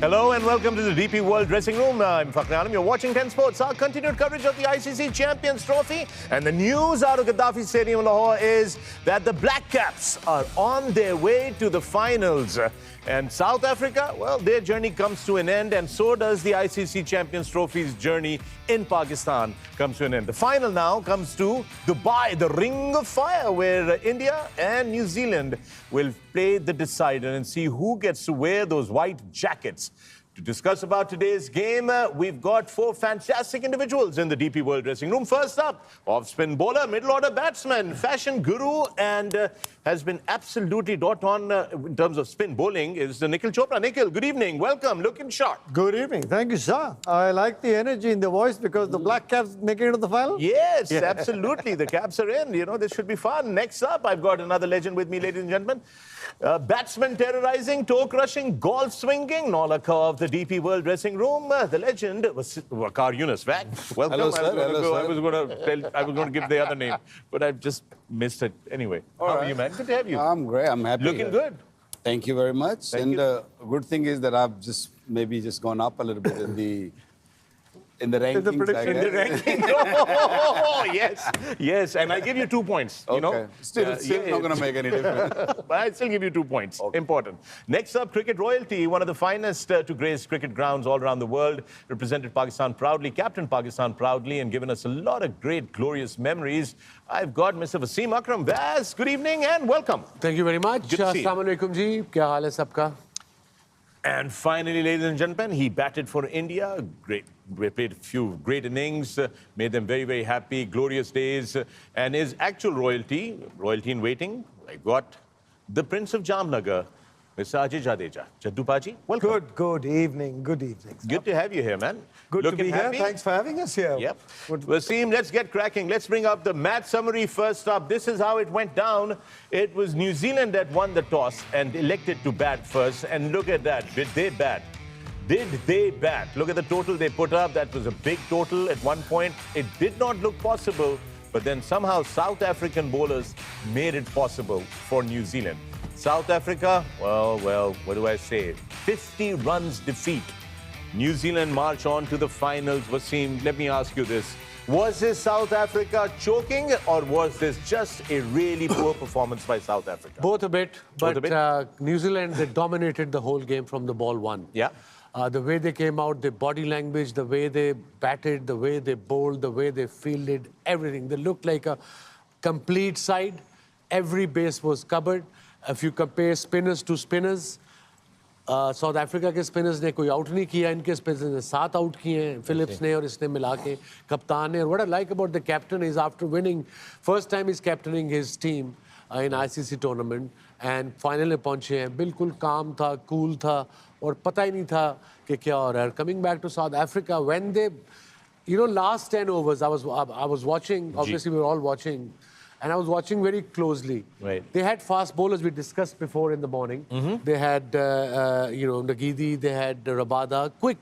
Hello and welcome to the DP World Dressing Room. I'm Fakhr-E-Alam. You're watching 10 Sports. Our continued coverage of the ICC Champions Trophy. And the news out of Gaddafi Stadium in Lahore is that the Black Caps are on their way to the finals. And South Africa, well, their journey comes to an end, and so does the ICC Champions Trophy's journey in Pakistan comes to an end. The final now comes to Dubai, the Ring of Fire, where India and New Zealand will play the decider and see who gets to wear those white jackets. To discuss about today's game, we've got four fantastic individuals in the DP World Dressing Room. First up, off-spin bowler, middle-order batsman, fashion guru, and has been absolutely dot on in terms of spin bowling, is Nikhil Chopra. Nikhil, good evening. Welcome. Looking sharp. Good evening. Thank you, sir. I like the energy in the voice because the Black Caps make it to the final. Yes, absolutely. The Caps are in. You know, this should be fun. Next up, I've got another legend with me, ladies and gentlemen. Batsman terrorizing, toe-crushing, golf-swinging, Nolaka of the DP World Dressing Room. The legend was WAQAR YOUNIS. Welcome. Hello, sir. I was going to give the other name, but I've just missed it. Anyway, how are you, man? Good to have you. I'm great. I'm happy. Looking good. Thank you very much. Thank you. A good thing is that I've maybe gone up a little bit in the rankings. In the ranking. Oh, yes. And I give you 2 points. Okay. You know, Still not going to make any difference. But I still give you 2 points. Okay. Important. Next up, cricket royalty, one of the finest to grace cricket grounds all around the world. Represented Pakistan proudly, captained Pakistan proudly, and given us a lot of great, glorious memories. I've got Mr. WASIM AKRAM. Vas, good evening and welcome. Thank you very much. Good to see you. Assalamu alaikum ji. Kya haal hai sabka? And finally, ladies and gentlemen, he batted for India. Great. We played a few great innings, made them very, very happy, glorious days. And his actual royalty in waiting, I got the Prince of Jamnagar, Mr. AJAY JADEJA. Jaddu Paji, welcome. Good evening. Good evening. Good to have you here, man. Good Looking to be happy? here. Thanks for having us here. Yep. Wasim, let's get cracking. Let's bring up the match summary first up. This is how it went down. It was New Zealand that won the toss and elected to bat first. And look at that. Did they bat? Did they bat? Look at the total they put up. That was a big total at one point. It did not look possible, but then somehow South African bowlers made it possible for New Zealand. South Africa, well, what do I say? 50 runs defeat. New Zealand march on to the finals. Wasim, let me ask you this. Was this South Africa choking, or was this just a really poor performance by South Africa? Both a bit, but Both a bit? New Zealand, they dominated the whole game from the ball one. Yeah. The way they came out, the body language, the way they batted, the way they bowled, the way they fielded, everything. They looked like a complete side. Every base was covered. If you compare spinners to spinners, South Africa के spinners ने कोई out नहीं किया, इनके spinners ने 7 out किए हैं, Phillips ने और इसने मिला के, कप्तान ने. What I like about the captain is after winning, first time he's captaining his team in ICC tournament, and final में पहुंचे हैं, बिल्कुल calm था, cool था, और पता ही नहीं था कि क्या हो रहा है. Coming back to South Africa, when they, you know, last 10 overs, I was watching, obviously we were all watching, and I was watching very closely. Right. They had fast bowlers we discussed before in the morning. They had, Nagidi, they had Rabada, quick,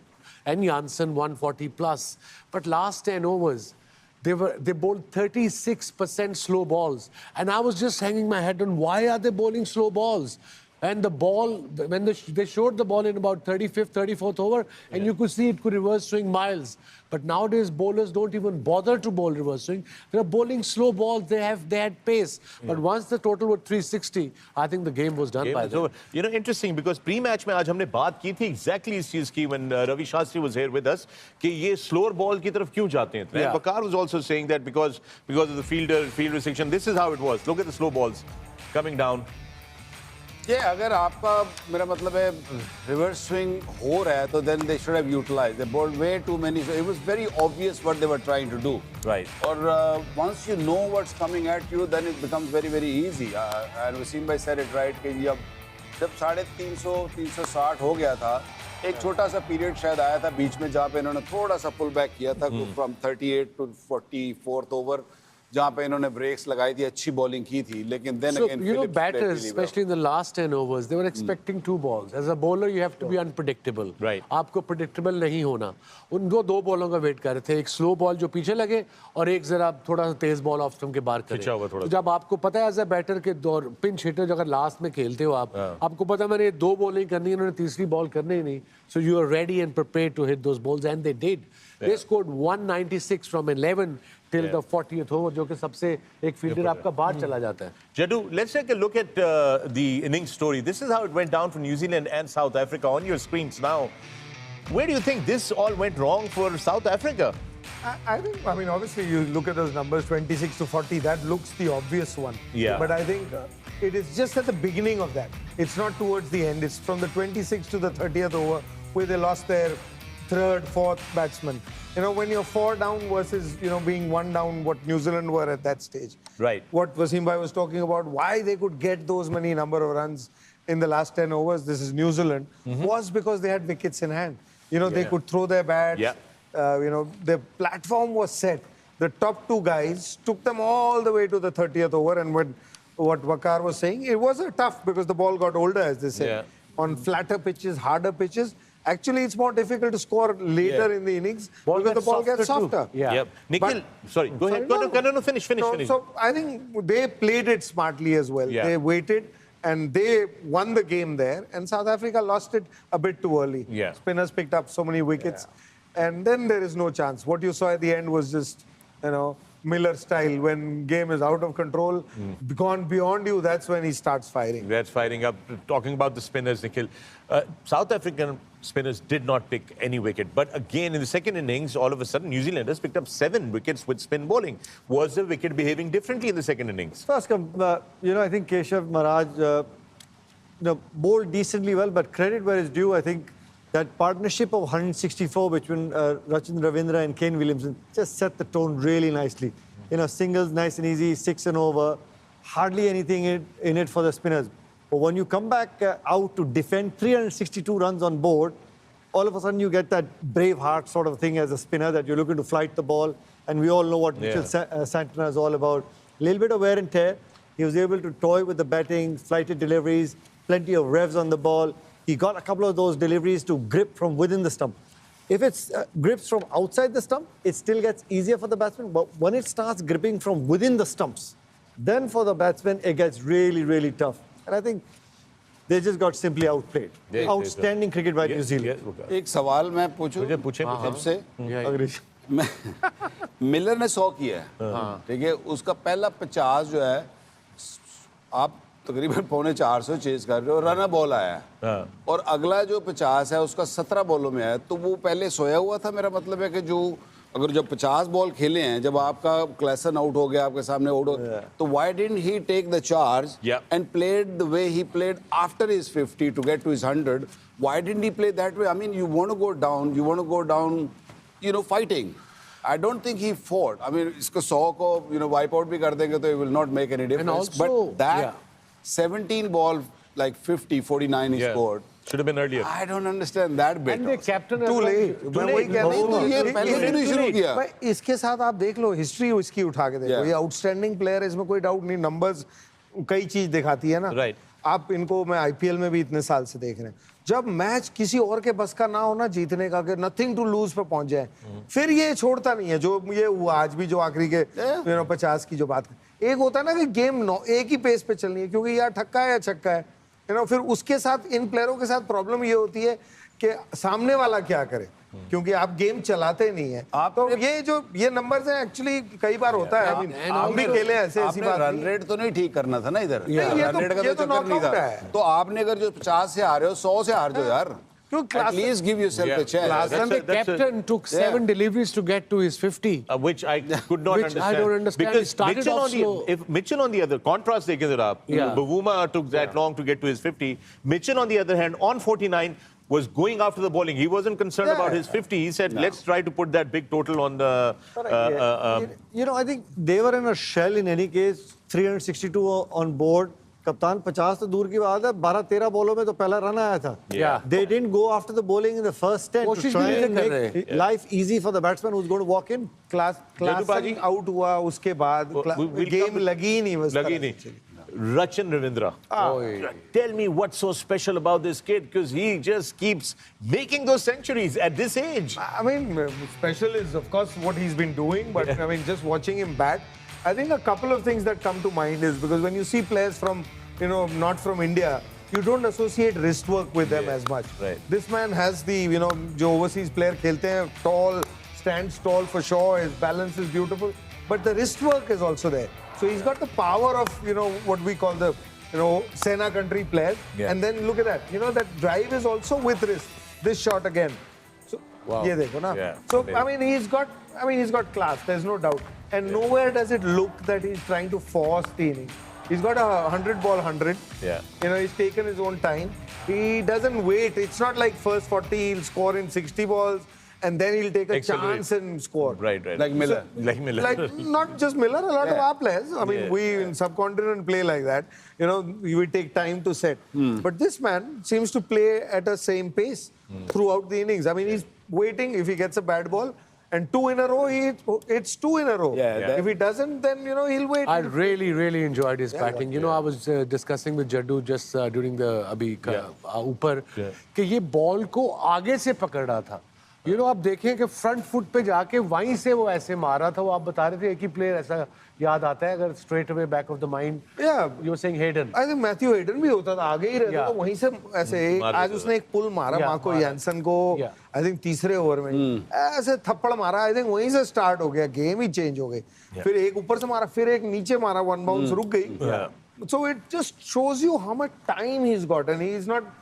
and Janssen 140 plus. But last 10 overs, they bowled 36% slow balls. And I was just hanging my head on why are they bowling slow balls? And the ball, when they showed the ball in about 35th, 34th over, and you could see it could reverse swing miles. But nowadays, bowlers don't even bother to bowl reverse swing. They're bowling slow balls. They had pace. Yeah. But once the total was 360, I think the game was done by them. You know, interesting, because pre-match में आज हमने बात की थी exactly इस चीज़ की when Ravi Shastri was here with us कि ये slower ball की तरफ क्यों जाते हैं? Yeah. WAQAR was also saying that because of the field restriction. This is how it was. Look at the slow balls coming down. ये अगर आपका मेरा मतलब है रिवर्स स्विंग हो रहा है तो then they should have utilized. They bowled way too many. So it was very obvious what they were trying to do. Right. और once you know what's coming at you, then it becomes very, very easy. And Wasim bhai said it right कि जब 350, 360 हो गया था, एक छोटा सा period शायद आया था बीच में जहाँ पे इन्होंने थोड़ा सा पुल बैक किया था from 38 to 44th over. जहाँ पे इन्होंने ब्रेक्स लगाई थी, अच्छी बॉलिंग की थी, लेकिन then So, again you know, Phillips played batters, really well. especially in the last 10 overs, they were expecting 2 balls. As a bowler, you have to be unpredictable. Right. आपको predictable नहीं होना. उनको 2 बॉलों का वेट कर रहे थे, एक स्लो बॉल जो पीछे लगे और एक जरा थोड़ा सा तेज बॉल ऑफ स्टंप के बाहर करे. खिंचा हुआ थोड़ा. तो जब आपको पता है एज अ बैटर के दौर पिंच हिटर अगर लास्ट में खेलते हो आप, आपको पता है मैंने 2 बॉलिंग करनी है, उन्होंने तीसरी बॉल करनी ही नहीं. So you are ready and prepared to hit those balls, and they did. They scored 196 from 11 till the 40th over, जो कि सबसे एक फील्डर आपका बाहर चला जाता है. Jadu, let's take a look at the innings story. This is how it went down for New Zealand and South Africa on your screens now. Where do you think this all went wrong for South Africa? I think, I mean, obviously you look at those numbers, 26 to 40, that looks the obvious one. Yeah. But I think it is just at the beginning of that. It's not towards the end. It's from the 26th to the 30th over where they lost their third, fourth batsman. You know, when you're 4 down versus, you know, being 1 down, what New Zealand were at that stage. Right. What Wasim bhai was talking about, why they could get those many number of runs in the last 10 overs, this is New Zealand, was because they had wickets in hand. You know, they could throw their bats. Yeah. You know, the platform was set. The top 2 guys took them all the way to the 30th over. And what WAQAR was saying, it was a tough because the ball got older, as they say. Yeah. On flatter pitches, harder pitches. Actually, it's more difficult to score later in the innings because the ball gets softer. Yeah. Yep. Nikhil, sorry, go ahead. No, finish. So I think they played it smartly as well. Yeah. They waited and they won the game there. And South Africa lost it a bit too early. Yeah. Spinners picked up so many wickets. And then there is no chance. What you saw at the end was just, you know, Miller style. When game is out of control, gone beyond you, that's when he starts firing. That's firing up. Talking about the spinners, Nikhil. South African spinners did not pick any wicket. But again, in the second innings, all of a sudden, New Zealanders picked up 7 wickets with spin bowling. Was the wicket behaving differently in the second innings? First, you know, I think Keshav Maharaj you know, bowled decently well, but credit where it's due. I think that partnership of 164 between Rachin Ravindra and Kane Williamson just set the tone really nicely. You know, singles nice and easy, 6 and over, hardly anything in it for the spinners. But when you come back out to defend 362 runs on board, all of a sudden you get that brave heart sort of thing as a spinner that you're looking to flight the ball. And we all know what Mitchell Santana is all about. A little bit of wear and tear. He was able to toy with the batting, flighted deliveries, plenty of revs on the ball. He got a couple of those deliveries to grip from within the stump. If it's grips from outside the stump, it still gets easier for the batsman. But when it starts gripping from within the stumps, then for the batsman, it gets really, really tough. And I think they just got simply outplayed. Outstanding cricket by New Zealand. एक सवाल मैं पूछूं सबसे Miller ने 100 किया है, ठीक है, उसका पहला 50 जो है आप तकरीबन 350 चेज कर रहे हो, रन बॉल आया है और अगला जो 50 है उसका 17 बॉलों में है, तो वो पहले सोया हुआ था. मेरा मतलब है कि जो अगर जब 50 बॉल खेले हैं, जब आपका क्लेसन आउट हो गया, आपके सामने आउट हो, तो why didn't he take the charge and played the way he played after his 50 to get to his 100? Why didn't he play that way? I mean you want to go down you know, fighting. I don't think he fought. I mean, इसको 100 को, you know, wipe out भी कर देंगे तो it will not make any difference. Also, but that 17 ball, like 50, 49 he scored. Should have been earlier. I don't understand that bit. And the captain Too late. मैं वही कह रहा हूँ, ये पहले क्यों नहीं शुरू किया? भाई इसके साथ आप देख लो, हिस्ट्री इसकी उठा के देखो. ये आउटस्टैंडिंग प्लेयर है, इसमें कोई डाउट नहीं. नंबर्स कई चीज दिखाती है ना. Right. आप इनको मैं आईपीएल में भी इतने साल से देख रहे हैं. जब मैच किसी और के बस का ना होना जीतने का, कि नथिंग टू लूज पे पहुंच जाए, फिर ये छोड़ता नहीं है. जो ये हुआ आज भी, जो आखिरी के 50 की जो बात, एक होता है ना कि गेम एक ही पेस पे चलनी है, क्योंकि यार छक्का है या छक्का है, यू नो. फिर उसके साथ इन प्लेयरों के साथ प्रॉब्लम ये होती है कि सामने वाला क्या करे, क्योंकि आप गेम चलाते नहीं है. तो ये नंबर्स हैं एक्चुअली, कई बार होता है. हम भी खेले ऐसे, ऐसी बात रन रेट तो नहीं ठीक करना था ना इधर. रन रेट का ये तो तो चक्कर नहीं knockout था. है. तो आपने अगर जो 50 से आ रहे हो, 100 से हार जाओ यार. At least give yourself a chance. And the captain took 7 deliveries to get to his 50. Which I could not Which understand. I don't understand. Because He started Mitchell off on slow. if Mitchell on the other, contrast देखें जरा आप, Bavuma took that long to get to his 50. Mitchell on the other hand, on 49, was going after the bowling. He wasn't concerned about his 50. He said, let's try to put that big total on the... You know, I think they were in a shell in any case, 362 on board. कप्तान 50 तो दूर की बात है, 12-13 बॉलों में तो पहला रन आया था. Yeah. They didn't go after the bowling in the first 10 to कोशिश try भी and नहीं कर make life easy for the batsman who's going to walk in. Class out हुआ उसके बाद गेम लगी ही नहीं, बस लगी नहीं. Rachin Ravindra. Tell me what's so special about this kid, because he just keeps making those centuries at this age. I mean, special is of course what he's been doing, but I mean, just watching him bat, I think a couple of things that come to mind is because when you see players from, you know, not from India, you don't associate wrist work with them as much. Right. This man has the, you know, जो overseas player खेलते हैं, tall, stands tall for sure, his balance is beautiful, but the wrist work is also there. So he's got the power of, you know, what we call the, you know, Sena country players. Yeah. And then look at that, you know, that drive is also with wrist. This shot again. So, ये देखो ना. Yeah. So, I mean, he's got class, there's no doubt. And nowhere does it look that he's trying to force the inning. He's got a 100-ball 100. Yeah. You know, he's taken his own time. He doesn't wait. It's not like first 40, he'll score in 60 balls. And then he'll take a chance and score. Right. Like Miller. Like Miller. Like, not just Miller, a lot of our players. I mean, we in subcontinent play like that. You know, we take time to set. But this man seems to play at the same pace throughout the innings. I mean, he's waiting. If he gets a bad ball, and 2 in a row, it's 2 in a row. Yeah. If he doesn't, then, you know, he'll wait. I really enjoyed his batting. You know, I was discussing with Jaddu just during the अभी ऊपर कि ये ball को आगे से पकड़ रहा था. You know, आप देखें कि फ्रंट फुट पे जाके वहीं से वो ऐसे मारा था. वो आप बता रहे थे एक ही प्लेयर ऐसा याद आता है अगर straight away back of the mind. You are saying Hayden. I think Matthew Hayden भी होता था, आगे ही रहता था, वहीं से ऐसे आज उसने एक पुल मारा मार्को यानसन को, आई थिंक तीसरे ओवर में ऐसे थप्पड़ मारा. आई थिंक वहीं से स्टार्ट हो गया, गेम ही चेंज हो गई. फिर एक ऊपर से मारा, फिर एक नीचे मारा, वन बाउंस रुक गई. So it just shows you how much time he is got, and he is not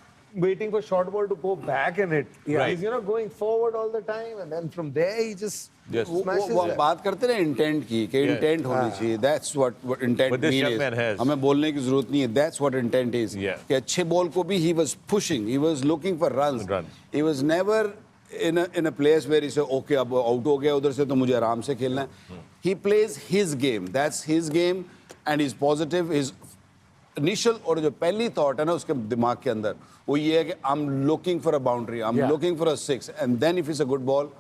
waiting for short ball to go back in it. He's, you know, going forward all the time, and then from there he just smashes it. वो बात करते हैं intent की कि intent होनी चाहिए. That's what intent means. हमें बोलने की जरूरत नहीं है. That's what intent is. कि अच्छे बॉल को भी he was pushing, he was looking for runs. He was never in a place where he said, okay, अब out हो गया उधर से तो मुझे आराम से खेलना है. He plays his game. That's his game, and he's positive. His initial और जो पहली thought है ना उसके दिमाग के अंदर वो ये है कि I'm looking for a boundary, I'm looking for a 6, and then if it's a good ball,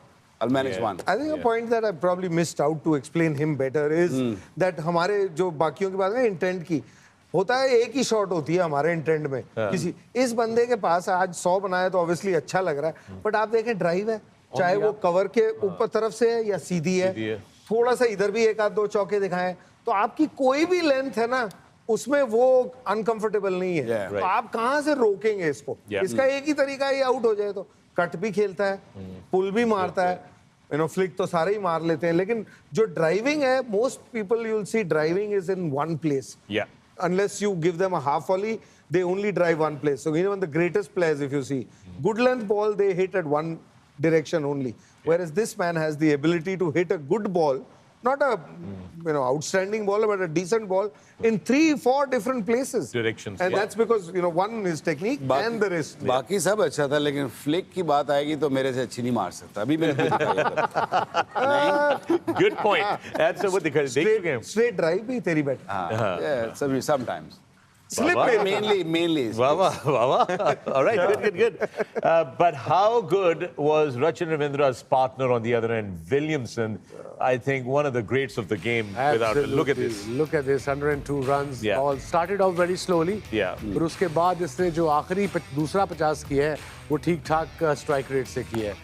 I'll manage one. I think a point that I probably missed out to explain him better is that हमारे जो बाकियों की बात है intent की, होता है एक ही शॉट होती है हमारे इंटेंट में. किसी इस बंदे के पास आज 100 बनाया तो ऑब्वियसली अच्छा लग रहा है, बट आप देखें ड्राइव है, चाहे वो कवर के ऊपर तरफ से है या सीधी है, थोड़ा सा इधर भी एक आध दो चौके दिखाएं तो आपकी कोई भी लेंथ है ना उसमें वो अनकंफर्टेबल नहीं है. तो आप कहां से रोकेंगे इसको? इसका एक ही तरीका है, आउट हो जाए तो. कट भी खेलता है, पुल भी मारता है, यू नो, फ्लिक तो सारे ही मार लेते हैं, लेकिन जो ड्राइविंग है, most people you will see driving is in one place. Unless you give them a half volley, they only drive one place. So even the greatest players, if you see, good length ball, they hit at one direction only. Whereas this man has the ability to hit a good ball, not a outstanding ball, but a decent ball in 3-4 different places. Directions. And that's because, you know, one is technique and the rest. बाकी सब अच्छा था, लेकिन flick की बात आएगी तो मेरे से अच्छी नहीं मार सकता. अभी मेरे Good point. That's what they straight drive भी तेरी bat. Yeah, sometimes. Slip mainly. Wow. All right, good. But how good was Rachin Ravindra's partner on the other end, Williamson? I think one of the greats of the game. Absolutely. Look at this. Look at this, 102 runs. All started off very slowly. पर उसके बाद इसने जो आखिरी दूसरा 50 किया है वो ठीक-ठाक स्ट्राइक रेट से किया है.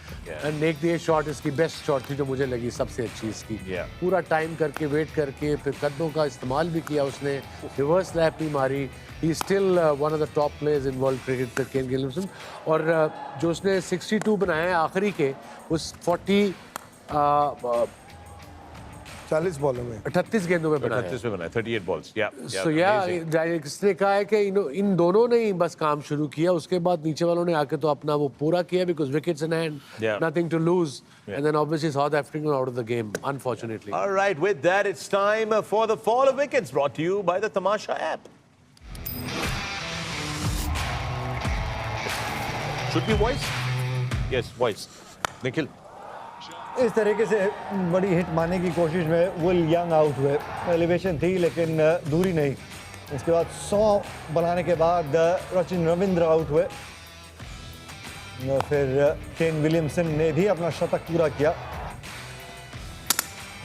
And make the shot इसकी बेस्ट शॉट थी जो मुझे लगी सबसे अच्छी इसकी. पूरा टाइम करके वेट करके फिर कदमों का इस्तेमाल भी किया उसने, रिवर्स लैप भी मारी. He is still one of the top players in world cricket, Kane Williamson. और जो उसने 62 बनाए हैं आखिरी के उस 40 बॉलों में 38 गेंदों में बनाया. 38 में बनाया, 38 balls. So इसने कहा है कि इन दोनों ने ही बस काम शुरू किया, उसके बाद नीचे वालों ने आके तो अपना वो पूरा किया because wickets in hand, nothing to lose, and then obviously South Africa out of the game, unfortunately. All right, with that it's time for the fall of wickets, brought to you by the Tamasha app. Should be voice? Yes, voice. Nikhil. इस तरीके से बड़ी hit मारने की कोशिश में will young out हुए. Elevation थी लेकिन दूरी नहीं. उसके बाद 100 बनाने के बाद रचिन रविंद्र आउट हुए। फिर केन विलियमसन ने भी अपना शतक पूरा किया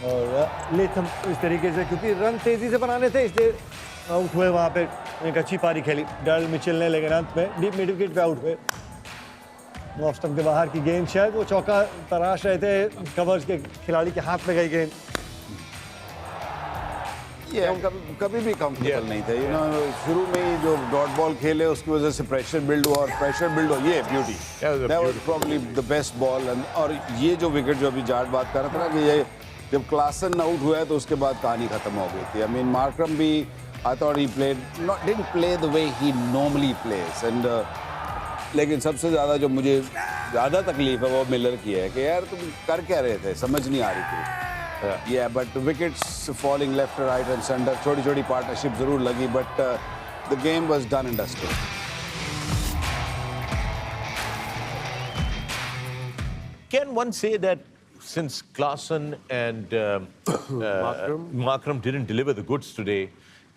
और लेथम इस तरीके से, क्योंकि रन तेजी से बनाने थे इसलिए आउट हुए। वहाँ पे एक अच्छी पारी खेली डैरल मिचेल ने, लेकिन अंत में डीप मिड विकेट पे आउट हुए। ऑफ स्टंप के बाहर की गेंद, शायद वो चौका तराश रहे थे, कवर्स के खिलाड़ी के हाथ में गई गेंद। ये कभी भी कंफर्टेबल नहीं था, यू नो। शुरू में ही जो डॉट बॉल खेले उसकी वजह से प्रेशर बिल्ड हुआ, और प्रेशर बिल्ड हो, ये beauty, that was probably the best ball. और ये जो विकेट जो अभी जाट बात कर रहा था ना, कि ये जब क्लासन आउट हुआ है तो उसके बाद कहानी खत्म हो गई थी। आई मीन मार्क्रम भी, I thought he played didn't play the way he normally place, and लेकिन सबसे ज़्यादा जो मुझे ज़्यादा तकलीफ है वो मिलर की है कि यार तुम कर क्या रहे थे, समझ नहीं आ रही थी। Yeah, but wickets falling left, right and center. छोटी-छोटी partnership जरूर लगी, but the game was done and dusted. Can one say that since Klaasen and Markram didn't deliver the goods today,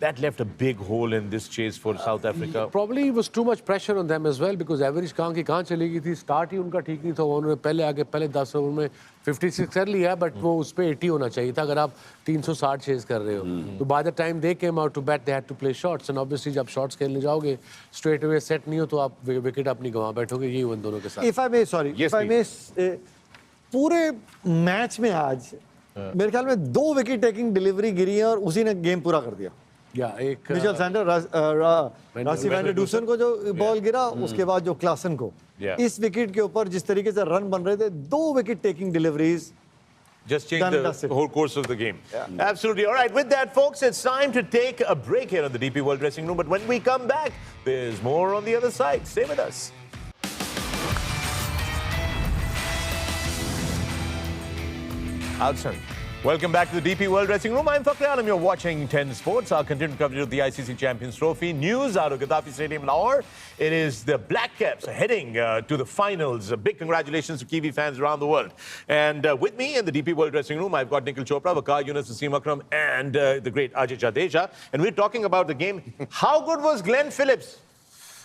that left a big hole in this chase for South Africa? Probably it was too much pressure on them as well, because average कहाँ चली गई थी, start ही उनका ठीक नहीं था। उन्होंने पहले 10 ओवर में 56 कर लिया, बट वो उस पे 80 होना चाहिए था अगर आप 360 चेज कर रहे हो। तो by the time they came out to bat they had to play shots, and obviously जब शॉट्स खेलने जाओगे स्ट्रेट अवे सेट नहीं हो तो आप विकेट अपनी गंवा बैठोगे। यही उन दोनों के साथ। If I may, पूरे मैच में आज मेरे ख्याल में 2 विकेट टेकिंग डिलीवरी गिरी है और उसी ने गेम पूरा कर दिया। एक Mitchell Santner, Rassie van Dussen को जो बॉल गिरा, उसके बाद जो क्लासन को, इस विकेट के ऊपर जिस तरीके से रन बन रहे थे, 2 wicket taking deliveries just change the whole course of the game. Absolutely. All right, with that, folks, it's time to take a break here on the DP World Dressing Room. But when we come back, there's more on the other side. Stay with us. Outstanding. Welcome back to the DP World Dressing Room. I'm Fakhar-E-Alam. You're watching 10 Sports. Our continued coverage of the ICC Champions Trophy. News out of Gaddafi Stadium, Lahore. It is the Black Caps heading to the finals. A big congratulations to Kiwi fans around the world. And with me in the DP World Dressing Room, I've got NIKHIL Chopra, WAQAR YOUNIS, WASIM AKRAM, and the great AJAY JADEJA. And we're talking about the game. How good was Glenn Phillips?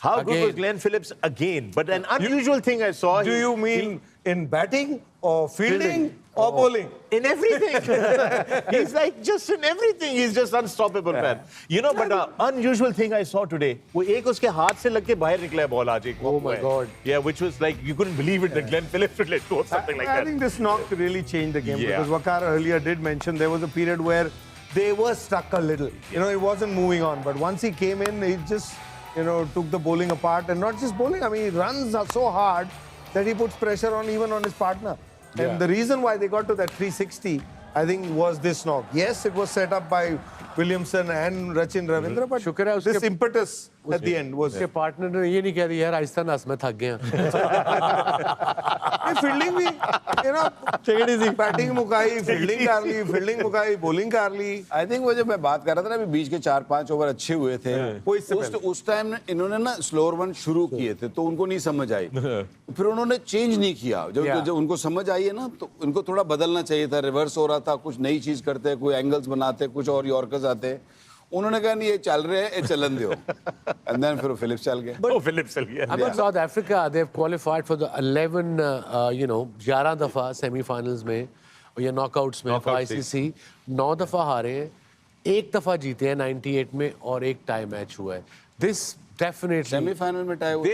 How good was Glenn Phillips again? But an unusual thing I saw. Do you mean in batting or fielding or bowling? In everything. He's like just in everything. He's just unstoppable, man. You know, but an unusual thing I saw today. वो एक उसके हाथ से लग के बाहर निकला ball आज एक. Oh my God. Yeah, which was like you couldn't believe it that Glenn Phillips would let go or something like that. I think this knock really changed the game because WAQAR earlier did mention there was a period where they were stuck a little. You know, it wasn't moving on. But once he came in, he just, you know, took the bowling apart, and not just bowling. I mean, he runs are so hard that he puts pressure on even on his partner. And the reason why they got to that 360, I think, was this knock. Yes, it was set up by Williamson and Rachin Ravindra, but this impetus at the end was. उसके partner ने ये नहीं कह रही यार आहिस्ता नास में थक गया। फील्डिंग भी, you know, take it easy. Batting मुकाई, फील्डिंग कर ली, फील्डिंग मुकाई, बॉलिंग कर ली। आई थिंक वो जब मैं बात कर रहा था ना, अभी बीच के 4-5 ओवर अच्छे हुए थे, उस टाइम इन्होंने ना स्लोअर वन शुरू किए थे तो उनको नहीं समझ आई, फिर उन्होंने चेंज नहीं किया। जब उनको समझ आई है ना, तो उनको थोड़ा बदलना चाहिए था। रिवर्स हो रहा था, कुछ नई चीज करते, कोई एंगल्स बनाते, कुछ और यॉर्कर्स आते। उन्होंने कहा नहीं ये चल रहे हैं, ये चलन दो, and then फिर फिलिप्स चल गए। Oh, Phillips चल गया। But South Africa, they've qualified for the 11, 11 दफा सेमीफाइनल्स में या नॉकआउट्स में for ICC, 9 दफा हारे हैं, 1 दफा जीते हैं 98 में और 1 टाई मैच हुआ है। This definitely सेमीफाइनल में टाई हुआ।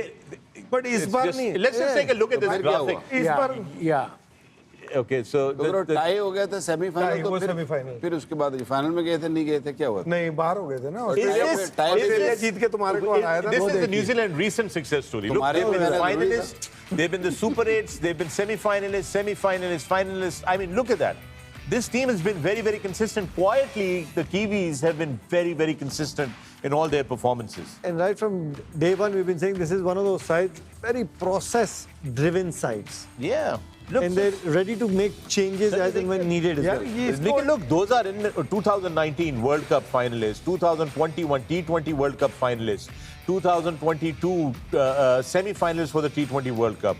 But इस बार नहीं। Let's just take a look at this graphic. इस बार Okay, so टाई हो गया था सेमीफाइनल, तो फिर उसके बाद फाइनल में गए थे, नहीं गए थे, क्या हुआ? नहीं, बाहर हो गए थे ना। ऑस्ट्रेलिया जीत के तुम्हारे को हराया था। This is the New Zealand recent success story. Look, they've been finalists, they've been the Super 8s, they've been semi-finalists, finalists. I mean, look at that. This team has been very, very consistent. Quietly, the Kiwis have been very, very consistent in all their performances. And right from day one, we've been saying this is one of those sides, very process-driven sides. Yeah. Look, and they're ready to make changes as and when needed as well. Nikhil, look, those are in 2019 World Cup finalists, 2021 T20 World Cup finalists, 2022 semi-finalists for the T20 World Cup.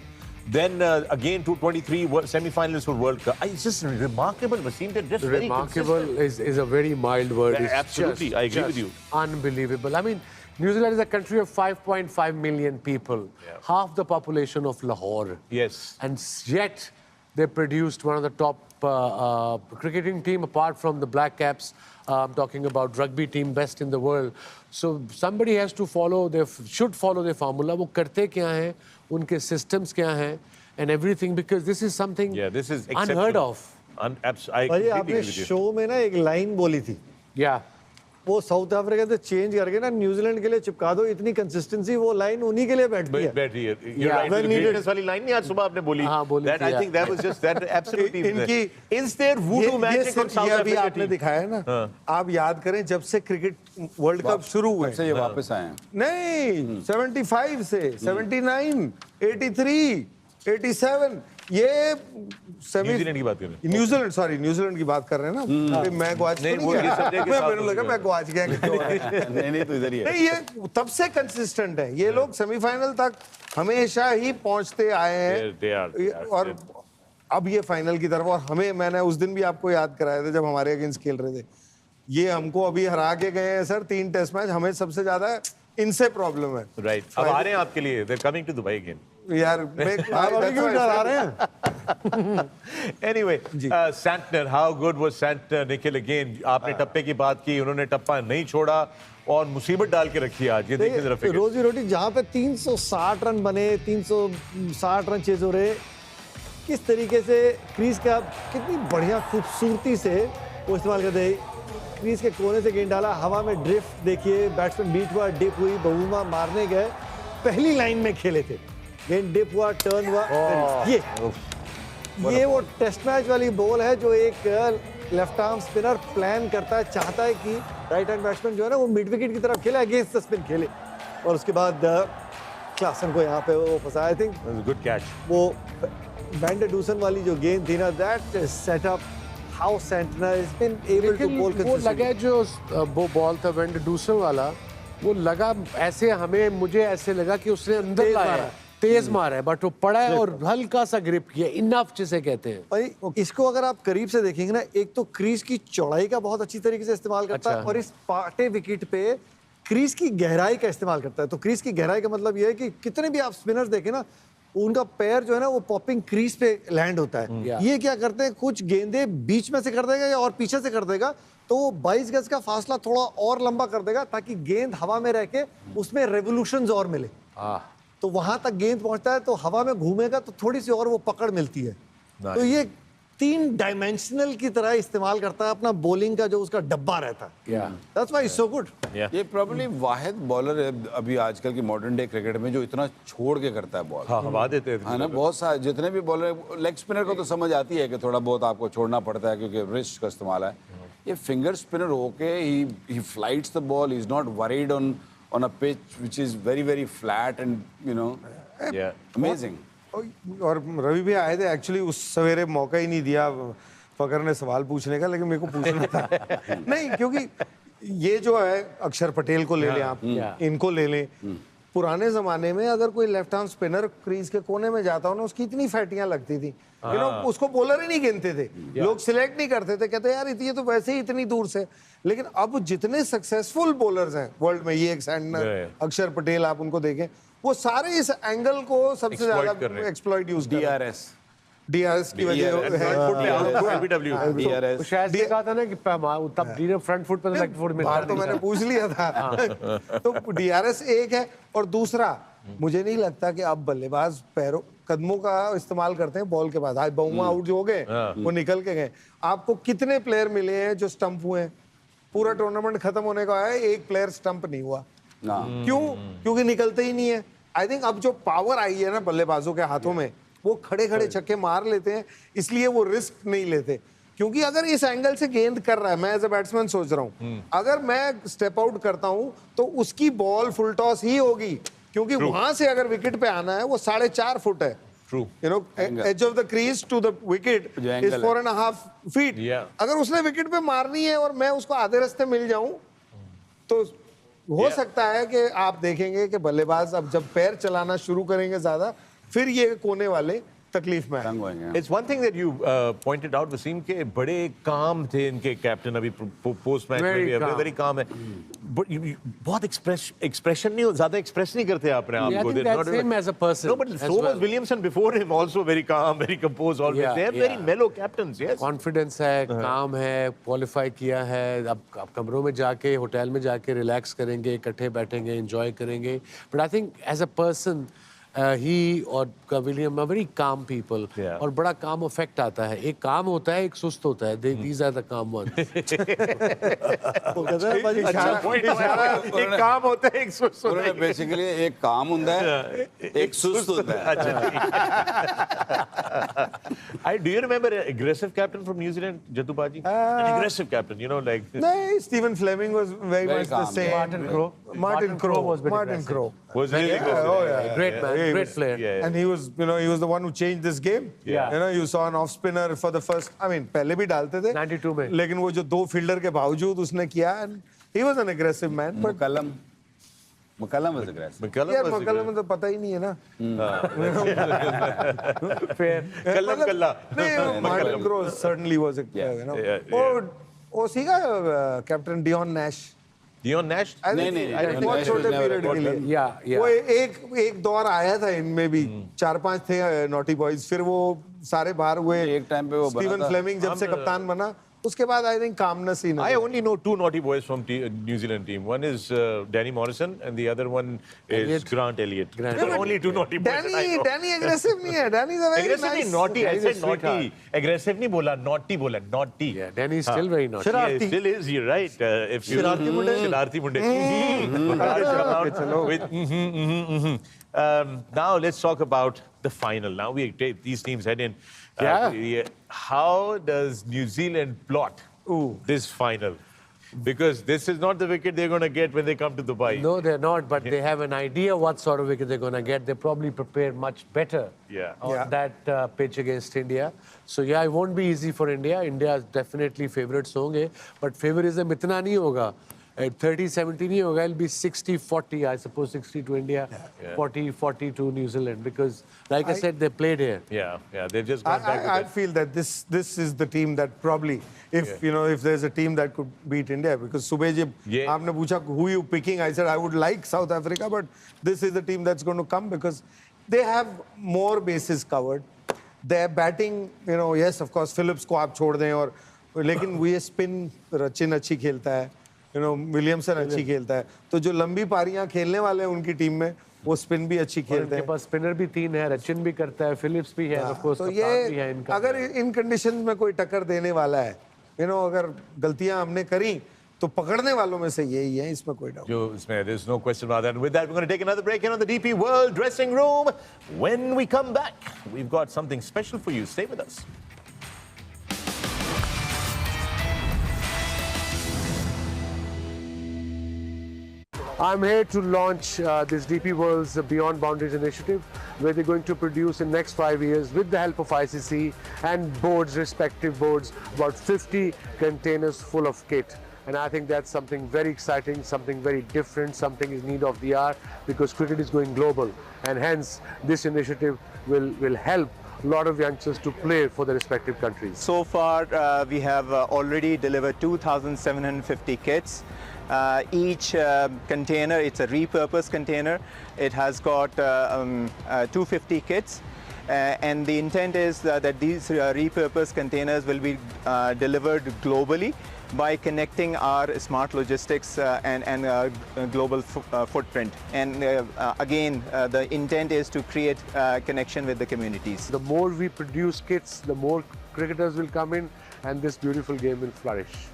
Then again 223 semi-finalists for World Cup. It's just remarkable, Wasim. They're just very Remarkable consistent. is a very mild word. Yeah, It's absolutely, I agree with you. Unbelievable. I mean, New Zealand is a country of 5.5 million people, half the population of Lahore. Yes. And yet, they produced one of the top cricketing team apart from the Black Caps. I'm talking about rugby team, best in the world. So somebody has to should follow their formula. वो करते क्या हैं, उनके systems क्या हैं, and everything, because this is something this is unheard of. I भाई आपने show में ना एक लाइन बोली थी, Yeah. वो साउथ अफ्रीका से चेंज करके ना न्यूजीलैंड के लिए चिपका दो, इतनी कंसिस्टेंसी वो लाइन उन्हीं के लिए बैठती है। बैठ रही है। You're right. The greatness वाली लाइन नहीं आज सुबह आपने बोली। हाँ, बोली That थी, I think that was just that absolutely. इनकी is there voodoo magic on South ये अभी Africa आपने team? दिखाया है ना, आप याद करें जब से क्रिकेट वर्ल्ड कप शुरू हुए से ये वापस आए हैं। नहीं 75 से 79 83 87 ये न्यूजीलैंड की बात कर रहे हैं। न्यूजीलैंड की बात कर रहे हैं ना। मैं ग्वाच नहीं, तो वो नहीं ये सब गया, के साथ मैंने लगा मैं ग्वाच गया नहीं तो इधर ही है। नहीं ये तब से कंसिस्टेंट है, ये लोग सेमीफाइनल तक हमेशा ही पहुंचते आए हैं और अब ये फाइनल की तरफ। और हमें, मैंने उस दिन भी आपको याद कराया था जब हमारे अगेंस्ट खेल रहे थे, ये हमको अभी हरा के गए हैं सर 3 टेस्ट मैच, हमें सबसे ज्यादा इनसे प्रॉब्लम है। राइट, अब आ रहे हैं आपके लिए, they're coming to Dubai again. यार आप अभी क्यों डरा रहे हैं? Anyway, Santner, how good was Santner? Nikhil again, आपने टप्पे की बात की, उन्होंने टप्पा नहीं छोड़ा और मुसीबत डाल के रखी आज। ये देखिए जरा फिगर। रोजी रोटी जहाँ पे 360 रन बने, 360 रन चेज हो रहे, किस तरीके से क्रीज का कितनी बढ़िया खूबसूरती से वो इस्तेमाल करते हैं। क्रीज के कोने से गेंद डाला, हवा में ड्रिफ्ट देखिए, बैट्समैन बीट हुआ, डिप हुई, बहुमा मारने गए, पहली लाइन में खेले थे, गेंद डिप हुआ, टर्न हुआ, ये वो टेस्ट मैच वाली बॉल है जो एक लेफ्ट आर्म स्पिनर प्लान करता है, चाहता है कि राइट हैंड बैट्समैन जो है ना वो मिड विकेट की तरफ खेले, अगेंस्ट द स्पिन खेले, और उसके बाद क्लासन को यहाँ पे वो फंसा। I think good catch. वो बैंडर डूसन वाली जो गेंद थी ना, that setup how Santner has been able to bowl वो लगा जो वो बॉल था वेंडर डूसन वाला, वो लगा ऐसे, मुझे ऐसे लगा कि उसने अंदर लाया, तेज मारा है, बट वो पड़ा है और हल्का सा ग्रिप किया, इनफ जिसे कहते हैं। भाई इसको अगर आप करीब से देखेंगे ना, एक तो क्रीज की चौड़ाई का बहुत अच्छी तरीके से इस्तेमाल करता है, और इस पाटे विकेट पे क्रीज की गहराई का इस्तेमाल करता है। तो क्रीज की गहराई का मतलब ये है कि कितने भी आप स्पिनर्स देखें ना, उनका पैर जो है ना वो पॉपिंग क्रीज पे लैंड होता है। ये क्या करते हैं, कुछ गेंदे बीच में से कर देगा या और पीछे से कर देगा, तो वो 22 गज का फासला थोड़ा और लंबा कर देगा ताकि गेंद हवा में रह के उसमें रेवोल्यूशंस और मिले। तो वहां तक गेंद पहुंचता है तो हवा में घूमेगा तो थोड़ी सी और वो पकड़ मिलती है। तो ये 3 डायमेंशनल की तरह इस्तेमाल करता है अपना बॉलिंग का जो उसका डब्बा रहता है। That's why it's so good. ये प्रोबेबली वाहिद बॉलर है अभी आजकल की मॉडर्न डे क्रिकेट में जो इतना छोड़ के करता है बॉल। हाँ, हवा देते हैं ना, बहुत सारे जितने भी बॉलर, लेग स्पिनर को तो समझ आती है कि थोड़ा बहुत आपको छोड़ना पड़ता है क्योंकि रिस्ट का इस्तेमाल है। ये फिंगर स्पिनर होके ही flights the ball, he is not worried on a pitch which is very very flat and you know amazing। और रवि भी आए थे एक्चुअली, उस सवेरे मौका ही नहीं दिया फखर ने सवाल पूछने का, लेकिन मेरे को पूछना था नहीं, क्योंकि ये जो है अक्षर पटेल को ले लें आप, इनको ले लें। पुराने जमाने में अगर कोई लेफ्ट आर्म स्पिनर क्रीज के कोने में जाता हो ना, उसकी इतनी फैटियां लगती थी, यू नो, उसको बॉलर ही नहीं गिनते थे, लोग सिलेक्ट नहीं करते थे, कहते यार ये तो वैसे ही इतनी दूर से। लेकिन अब जितने सक्सेसफुल बॉलर्स हैं वर्ल्ड में, ये एक सैंडनर, अक्षर पटेल, आप उनको देखें, वो सारे इस एंगल को सबसे ज्यादा एक्सप्लॉइट यूज कर रहे हैं। डीआरएस की वजह तो शायद ये कहा था ना कि तब फ्रंट फुट पे लेफ्ट फुट में, बाहर तो मैंने पूछ लिया था। तो डीआरएस एक है, और दूसरा मुझे नहीं लगता कि अब बल्लेबाज पैरों कदमों का इस्तेमाल करते हैं बॉल के बाद। आज बहुमा आउट जो हो गए वो निकल के गए। आपको कितने प्लेयर मिले हैं जो स्टंप हुए हैं? पूरा टूर्नामेंट खत्म होने का है, एक प्लेयर स्टंप नहीं हुआ। क्यों? क्योंकि निकलते ही नहीं है। आई थिंक अब जो पावर आई है ना बल्लेबाजों के हाथों में, वो खड़े खड़े छक्के मार लेते हैं, इसलिए वो रिस्क नहीं लेते। क्योंकि अगर इस एंगल से गेंद कर रहा है, मैं एज अ बैट्समैन सोच रहा हूं, अगर मैं स्टेप आउट करता हूं तो उसकी बॉल फुल टॉस ही होगी, क्योंकि वहां से अगर विकेट पे आना है वो 4.5 फुट है। You know, edge of the crease to the wicket is 4.5 feet। अगर उसने विकेट पे मारनी है और मैं उसको आधे रास्ते मिल जाऊं, तो हो सकता है कि आप देखेंगे कि बल्लेबाज अब जब पैर चलाना शुरू करेंगे ज्यादा, फिर ये कोने वाले तकलीफ में तंग होंगे। It's one thing that you pointed out, Wasim, के बड़े काम थे इनके कैप्टन अभी पोस्ट मैच में भी very calm है. But बहुत expression नहीं, ज़्यादा express नहीं करते अपने आप Yeah, I को. think that's him as a person. No, but as so well. was Williamson before him, also very calm, very composed. Always Yeah, they are very mellow captains. Yes. Confidence है, काम है, qualify किया है. अब कमरों में जाके, होटल में जाके रिलैक्स करेंगे, इकट्ठे बैठेंगे, एंजॉय करेंगे. But I think as a person he और William are very calm people. और बड़ा काम इफेक्ट आता है. एक काम होता है, एक सुस्त होता है. दीज आर द काम वन. एक काम होता है, एक सुस्त होता है. बेसिकली एक काम होता है, एक सुस्त होता है. Do you remember an aggressive captain from New Zealand, Jatupaji? An aggressive captain, you know, like. No, Stephen Fleming was very much the same. Martin Crowe was Martin Crowe. Was really aggressive. Oh yeah, Great man, great player. Yeah. And he was, you know, he was the one who changed this game. Yeah. You know, you saw an off spinner for the first. I mean, पहले भी डालते थे. 92 में. लेकिन वो जो दो fielder के बावजूद उसने किया, and he was an aggressive man. But McCullum was aggressive. यार McCullum में तो पता ही नहीं है ना. Fair. नहीं, Martin Crowe certainly was a, you know. वो सीखा captain Dion Nash. Dion Nash? नहीं, बहुत छोटे पीरियड के लिए. Yeah. वो एक दौर आया था इनमें भी. 4-5 थे नॉटी बॉयज. फिर वो सारे बाहर हुए. एक टाइम पे वो स्टीवन फ्लेमिंग जब से कप्तान बना, उसके बाद I think calmness he I only know two naughty boys from New Zealand team. One is Danny Morrison and the other one is Grant Elliott. Only two naughty boys. Danny aggressive नहीं है. Danny is a very Aggressive nice. नहीं, naughty. I He's a said naughty. Aggressive नहीं बोला, naughty बोला, naughty. Yeah, Danny is still very naughty. Yeah, he still is. You're right. If you शरारती मुंडे. शरारती मुंडे. Now let's talk about the final. Now these teams head in. How does New Zealand plot this final? Because this is not the wicket they're going to get when they come to Dubai. No, they're not, but they have an idea what sort of wicket they're going to get. They probably prepare much better on that pitch against India. So yeah, it won't be easy for India. India is definitely favorites honge, but favoritism itna nahi hoga. 30-70 nahi hoga. It'll be 60-40, I suppose, 60 to India, 40-40 to New Zealand, because like I said, they played here. Yeah, they've just gone back with I it. feel that this is the team that probably, if you know, if there's a team that could beat India, because Subhay ji, aapne pucha who you picking, I said I would like South Africa, but this is the team that's going to come because they have more bases covered. Their batting, you know, yes, of course, Phillips को आप छोड़ दें और लेकिन वो ये spin Rachin अच्छी खेलता है, you know, Williamson अच्छी खेलता है, तो जो लंबी पारियां खेलने वाले हैं उनकी टीम में वो स्पिन भी अच्छी खेलते हैं. उनके पास स्पिनर भी 3 है, रचिन भी करता है, फिलिप्स भी है, ऑफ कोर्स तो कप्तान भी है ये इनका. अगर इन कंडीशंस में कोई टक्कर देने वाला है, you know, अगर गलतियां हमने करी तो पकड़ने वालों में से यही है, इसमें कोई doubt. There's no question about that. And with that, we're going to take another break here on the DP World Dressing Room. When we come back, we've got something special for you. Stay with us. I'm here to launch this DP World's Beyond Boundaries initiative, where they're going to produce in the next 5 years, with the help of ICC and boards, respective boards, about 50 containers full of kit. And I think that's something very exciting, something very different, something in need of the hour, because cricket is going global. And hence, this initiative will help a lot of youngsters to play for their respective countries. So far, we have already delivered 2,750 kits. Each container, it's a repurposed container. It has got 250 kits. And the intent is that these repurposed containers will be delivered globally by connecting our smart logistics and global footprint. And again, the intent is to create connection with the communities. The more we produce kits, the more cricketers will come in, and this beautiful game will flourish.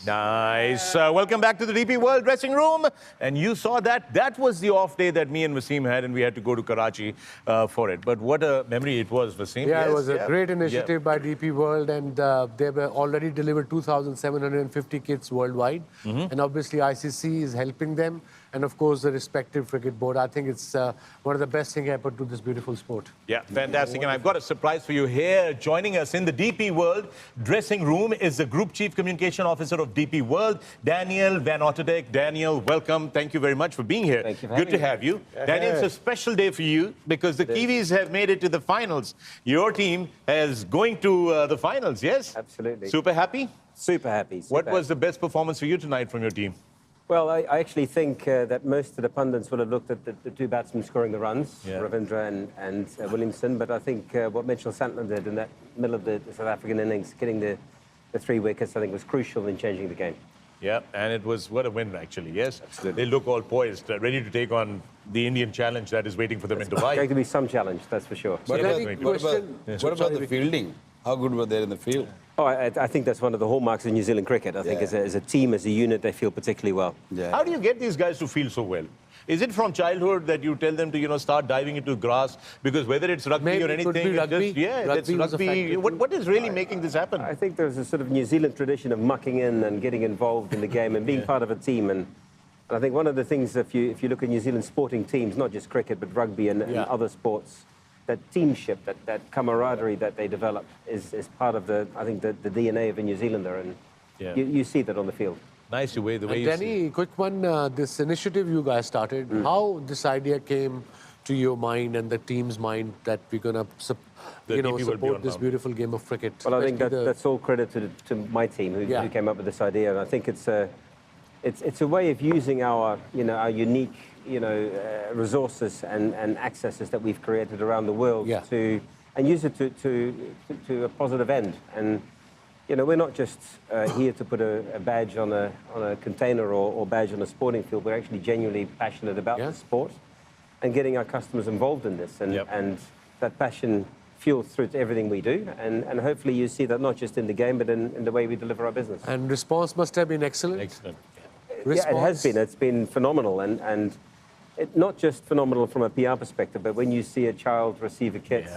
Nice. Welcome back to the DP World Dressing Room. And you saw that. That was the off day that me and Wasim had, and we had to go to Karachi for it. But what a memory it was, Wasim. Yeah, it was a great initiative by DP World, and they have already delivered 2,750 kits worldwide. And obviously ICC is helping them, and of course the respective cricket board. I think it's one of the best things happened to this beautiful sport. Yeah, fantastic. And I've got a surprise for you here. Joining us in the DP World Dressing Room is the Group Chief Communication Officer of DP World, Daniel Van Otterdijk. Daniel, welcome. Thank you very much for being here. Thank you for Good to having me. have you. Daniel, it's a special day for you because the Kiwis have made it to the finals. Your team is going to the finals, yes? Absolutely. Super happy? Super happy. What was the best performance for you tonight from your team? Well, I actually think that most of the pundits will have looked at the two batsmen scoring the runs, Ravindra and Williamson, but I think what Mitchell Santner did in that middle of the South African innings, getting the 3 wickets, I think was crucial in changing the game. Yeah, and it was, what a win, actually, yes? Absolutely. They look all poised, ready to take on the Indian challenge that is waiting for them in Dubai. It's going to be some challenge, that's for sure. What about the fielding? How good were they in the field? Oh, I think that's one of the hallmarks of New Zealand cricket. I think as a team, as a unit, they feel particularly well. Yeah. How do you get these guys to feel so well? Is it from childhood that you tell them to, start diving into grass? Because whether it's rugby Maybe or it anything, could be rugby. That's Rugby was a rugby. factor. What is really making this happen? I think there's a sort of New Zealand tradition of mucking in and getting involved in the game and being part of a team. And I think one of the things, if you look at New Zealand sporting teams, not just cricket, but rugby and other sports, that teamship, that camaraderie that they develop is part of the DNA of a New Zealander, and you see that on the field. Nice the way you Danny, quick one, this initiative you guys started, how this idea came to your mind and the team's mind that we're going to support this beautiful game of cricket? Well, I think that's all credit to my team who came up with this idea, and I think it's a way of using our unique resources and accesses that we've created around the world and use it to a positive end. And we're not just here to put a badge on a container or badge on a sporting field. We're actually genuinely passionate about the sport and getting our customers involved in this. And that passion fuels through to everything we do. And hopefully you see that not just in the game, but in the way we deliver our business. And response must have been excellent. Excellent. Yeah, it has been. It's been phenomenal. And not just phenomenal from a PR perspective, but when you see a child receive a kit,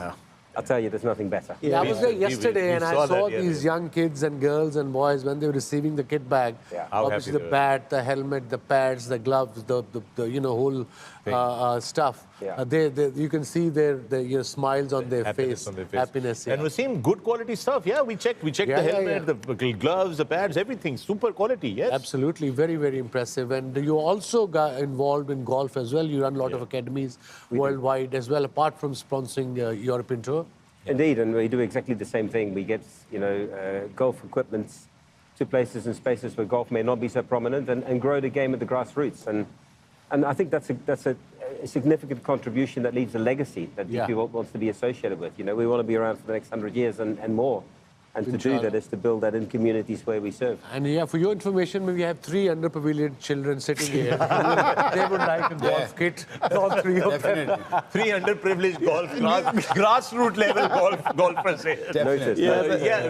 I'll tell you, there's nothing better. Yeah, I was there yesterday and I saw that, these young kids and girls and boys when they were receiving the kit bag. Obviously the bat, the helmet, the pads, the gloves, the whole stuff. You can see their smiles on their face. Happiness. And we're seeing good quality stuff. Yeah, we checked the helmet, the gloves, the pads, everything. Super quality, yes. Absolutely, very, very impressive. And you also got involved in golf as well. You run a lot of academies worldwide as well, apart from sponsoring European Tour. Indeed, and we do exactly the same thing. We get, golf equipment to places and spaces where golf may not be so prominent and grow the game at the grassroots. And I think that's a significant contribution that leaves a legacy that DP wants to be associated with. We want to be around for the next 100 years and more. And to do that is to build that in communities where we serve. And for your information, we have 3 underprivileged children sitting here. They would like a golf kit, all 3 of them. 3 underprivileged grassroots level golfers here.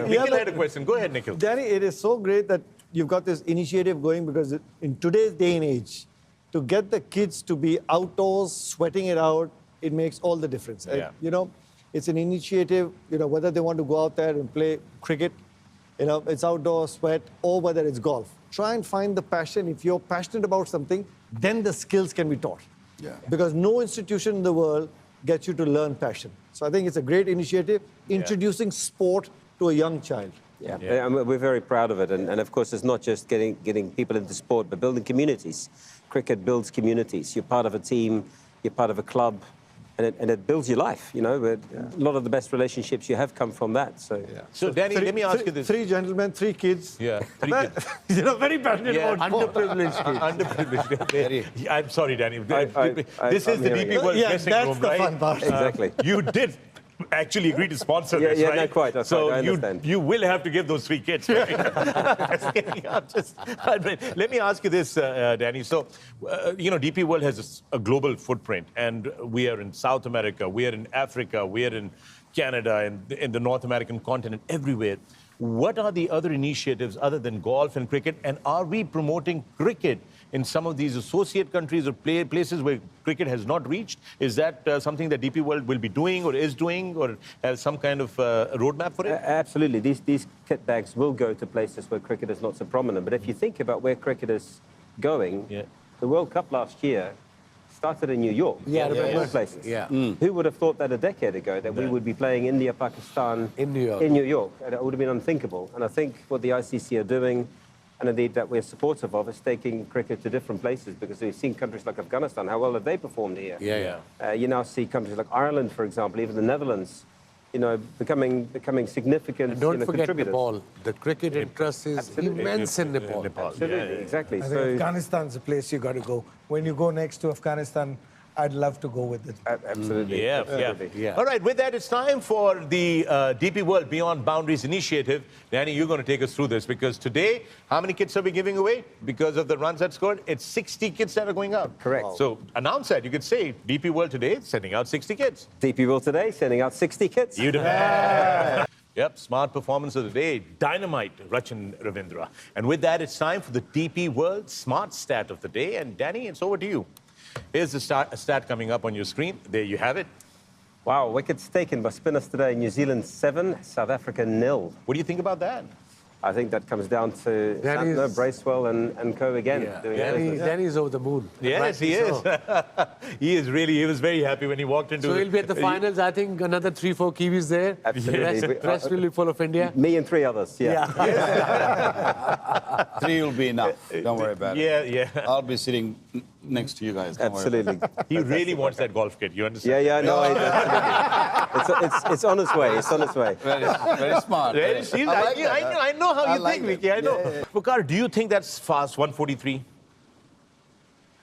Nikhil had a question. Go ahead, Nikhil. Danny, it is so great that you've got this initiative going because in today's day and age, to get the kids to be outdoors, sweating it out, it makes all the difference. It's an initiative, whether they want to go out there and play cricket, it's outdoor, sweat, or whether it's golf. Try and find the passion. If you're passionate about something, then the skills can be taught. Because no institution in the world gets you to learn passion. So I think it's a great initiative, introducing sport to a young child. And we're very proud of it. And of course, it's not just getting people into sport, but building communities. Cricket builds communities. You're part of a team, you're part of a club. And it builds your life, A lot of the best relationships you have come from that. So Danny, let me ask you this. 3 gentlemen, 3 kids. Yeah, 3 kids. Very passionate about underprivileged kids. Underprivileged. I'm sorry, Danny. This is the DP World dressing room, right? That's the fun part. Exactly. You did actually agree to sponsor this, right? Yeah, not quite. So I understand. you will have to give those 3 kids. Right? Let me ask you this, Danny. So, DP World has a global footprint, and we are in South America, we are in Africa, we are in Canada, and in the North American continent, everywhere. What are the other initiatives other than golf and cricket? And are we promoting cricket in some of these associate countries or places where cricket has not reached? Is that something that DP World will be doing or is doing or has some kind of roadmap for it? Absolutely. These kit bags will go to places where cricket is not so prominent. But if you think about where cricket is going, the World Cup last year started in New York. Places. Who would have thought that a decade ago that we would be playing India, Pakistan in New York? That would have been unthinkable. And I think what the ICC are doing and indeed that we're supportive of, is taking cricket to different places, because we've seen countries like Afghanistan, how well have they performed here? You now see countries like Ireland, for example, even the Netherlands, you know, becoming significant, and don't forget contributors. Nepal. The cricket interest is immense in Nepal. Absolutely, exactly. I think Afghanistan's a place you got to go. When you go next to Afghanistan, I'd love to go with it. Absolutely. Yeah. All right, with that, it's time for the DP World Beyond Boundaries initiative. Danny, you're going to take us through this, because today, how many kits are we giving away? Because of the runs that scored, it's 60 kits that are going out. Correct. Wow. So announce that. You could say DP World today sending out 60 kits. DP World today sending out 60 kits. You do. Yep, smart performance of the day. Dynamite, Rachin Ravindra. And with that, it's time for the DP World Smart Stat of the day. And Danny, it's over to you. Here's the stat coming up on your screen. There you have it. Wow, wickets taken by spinners today. New Zealand 7, South Africa 0. What do you think about that? I think that comes down to Santner, Bracewell and co again. Danny's over the moon. Yes, he is. He is really, he was very happy when he walked into So he'll be at the finals. I think another 3-4 Kiwis there. Absolutely. The rest will be full of India. Me and 3 others, yeah. 3 will be enough. Don't worry about it. Yeah. I'll be sitting next to you guys. Don't worry about Absolutely. He really wants that golf kit. You understand? Yeah, no, it's on its way. It's on its way. Very smart. I know how you think, Vicky. I know. Yeah. Fakhar, do you think that's fast, 143?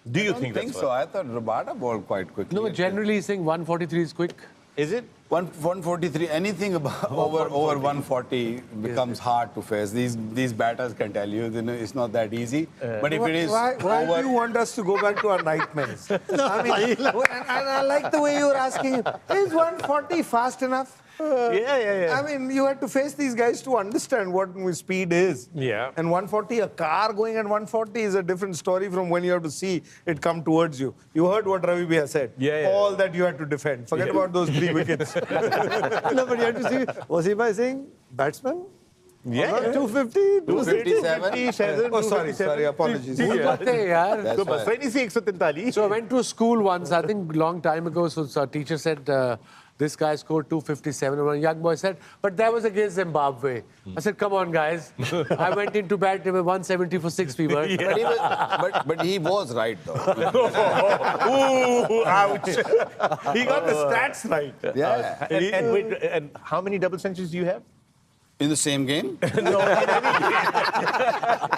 Do you think that's so. I thought Rabada bowled quite quickly. No, generally he's saying 143 is quick. Is it? 143, anything over 140 becomes hard to face. These batters can tell you, it's not that easy. But if it is Why do you want us to go back to our nightmares? I mean, and I like the way you're asking, is 140 fast enough? Yeah. I mean, you had to face these guys to understand what speed is. Yeah. And 140, a car going at 140 is a different story from when you have to see it come towards you. You heard what Ravi Bhaiya said. Yeah. All that you had to defend. Forget about those 3 wickets. No, but you had to see, was he by saying batsman? Yeah. 250, 257. Oh, sorry, apologies. So I went to a school once, I think long time ago, so a teacher said, this guy scored 257, and one young boy said, but that was against Zimbabwe. I said, come on, guys. I went into bat, they were 170 for 6 we were. But he was right, though. Ooh, ouch. He got the stats right. Yeah. And how many double centuries do you have? In the same game? No, in any game.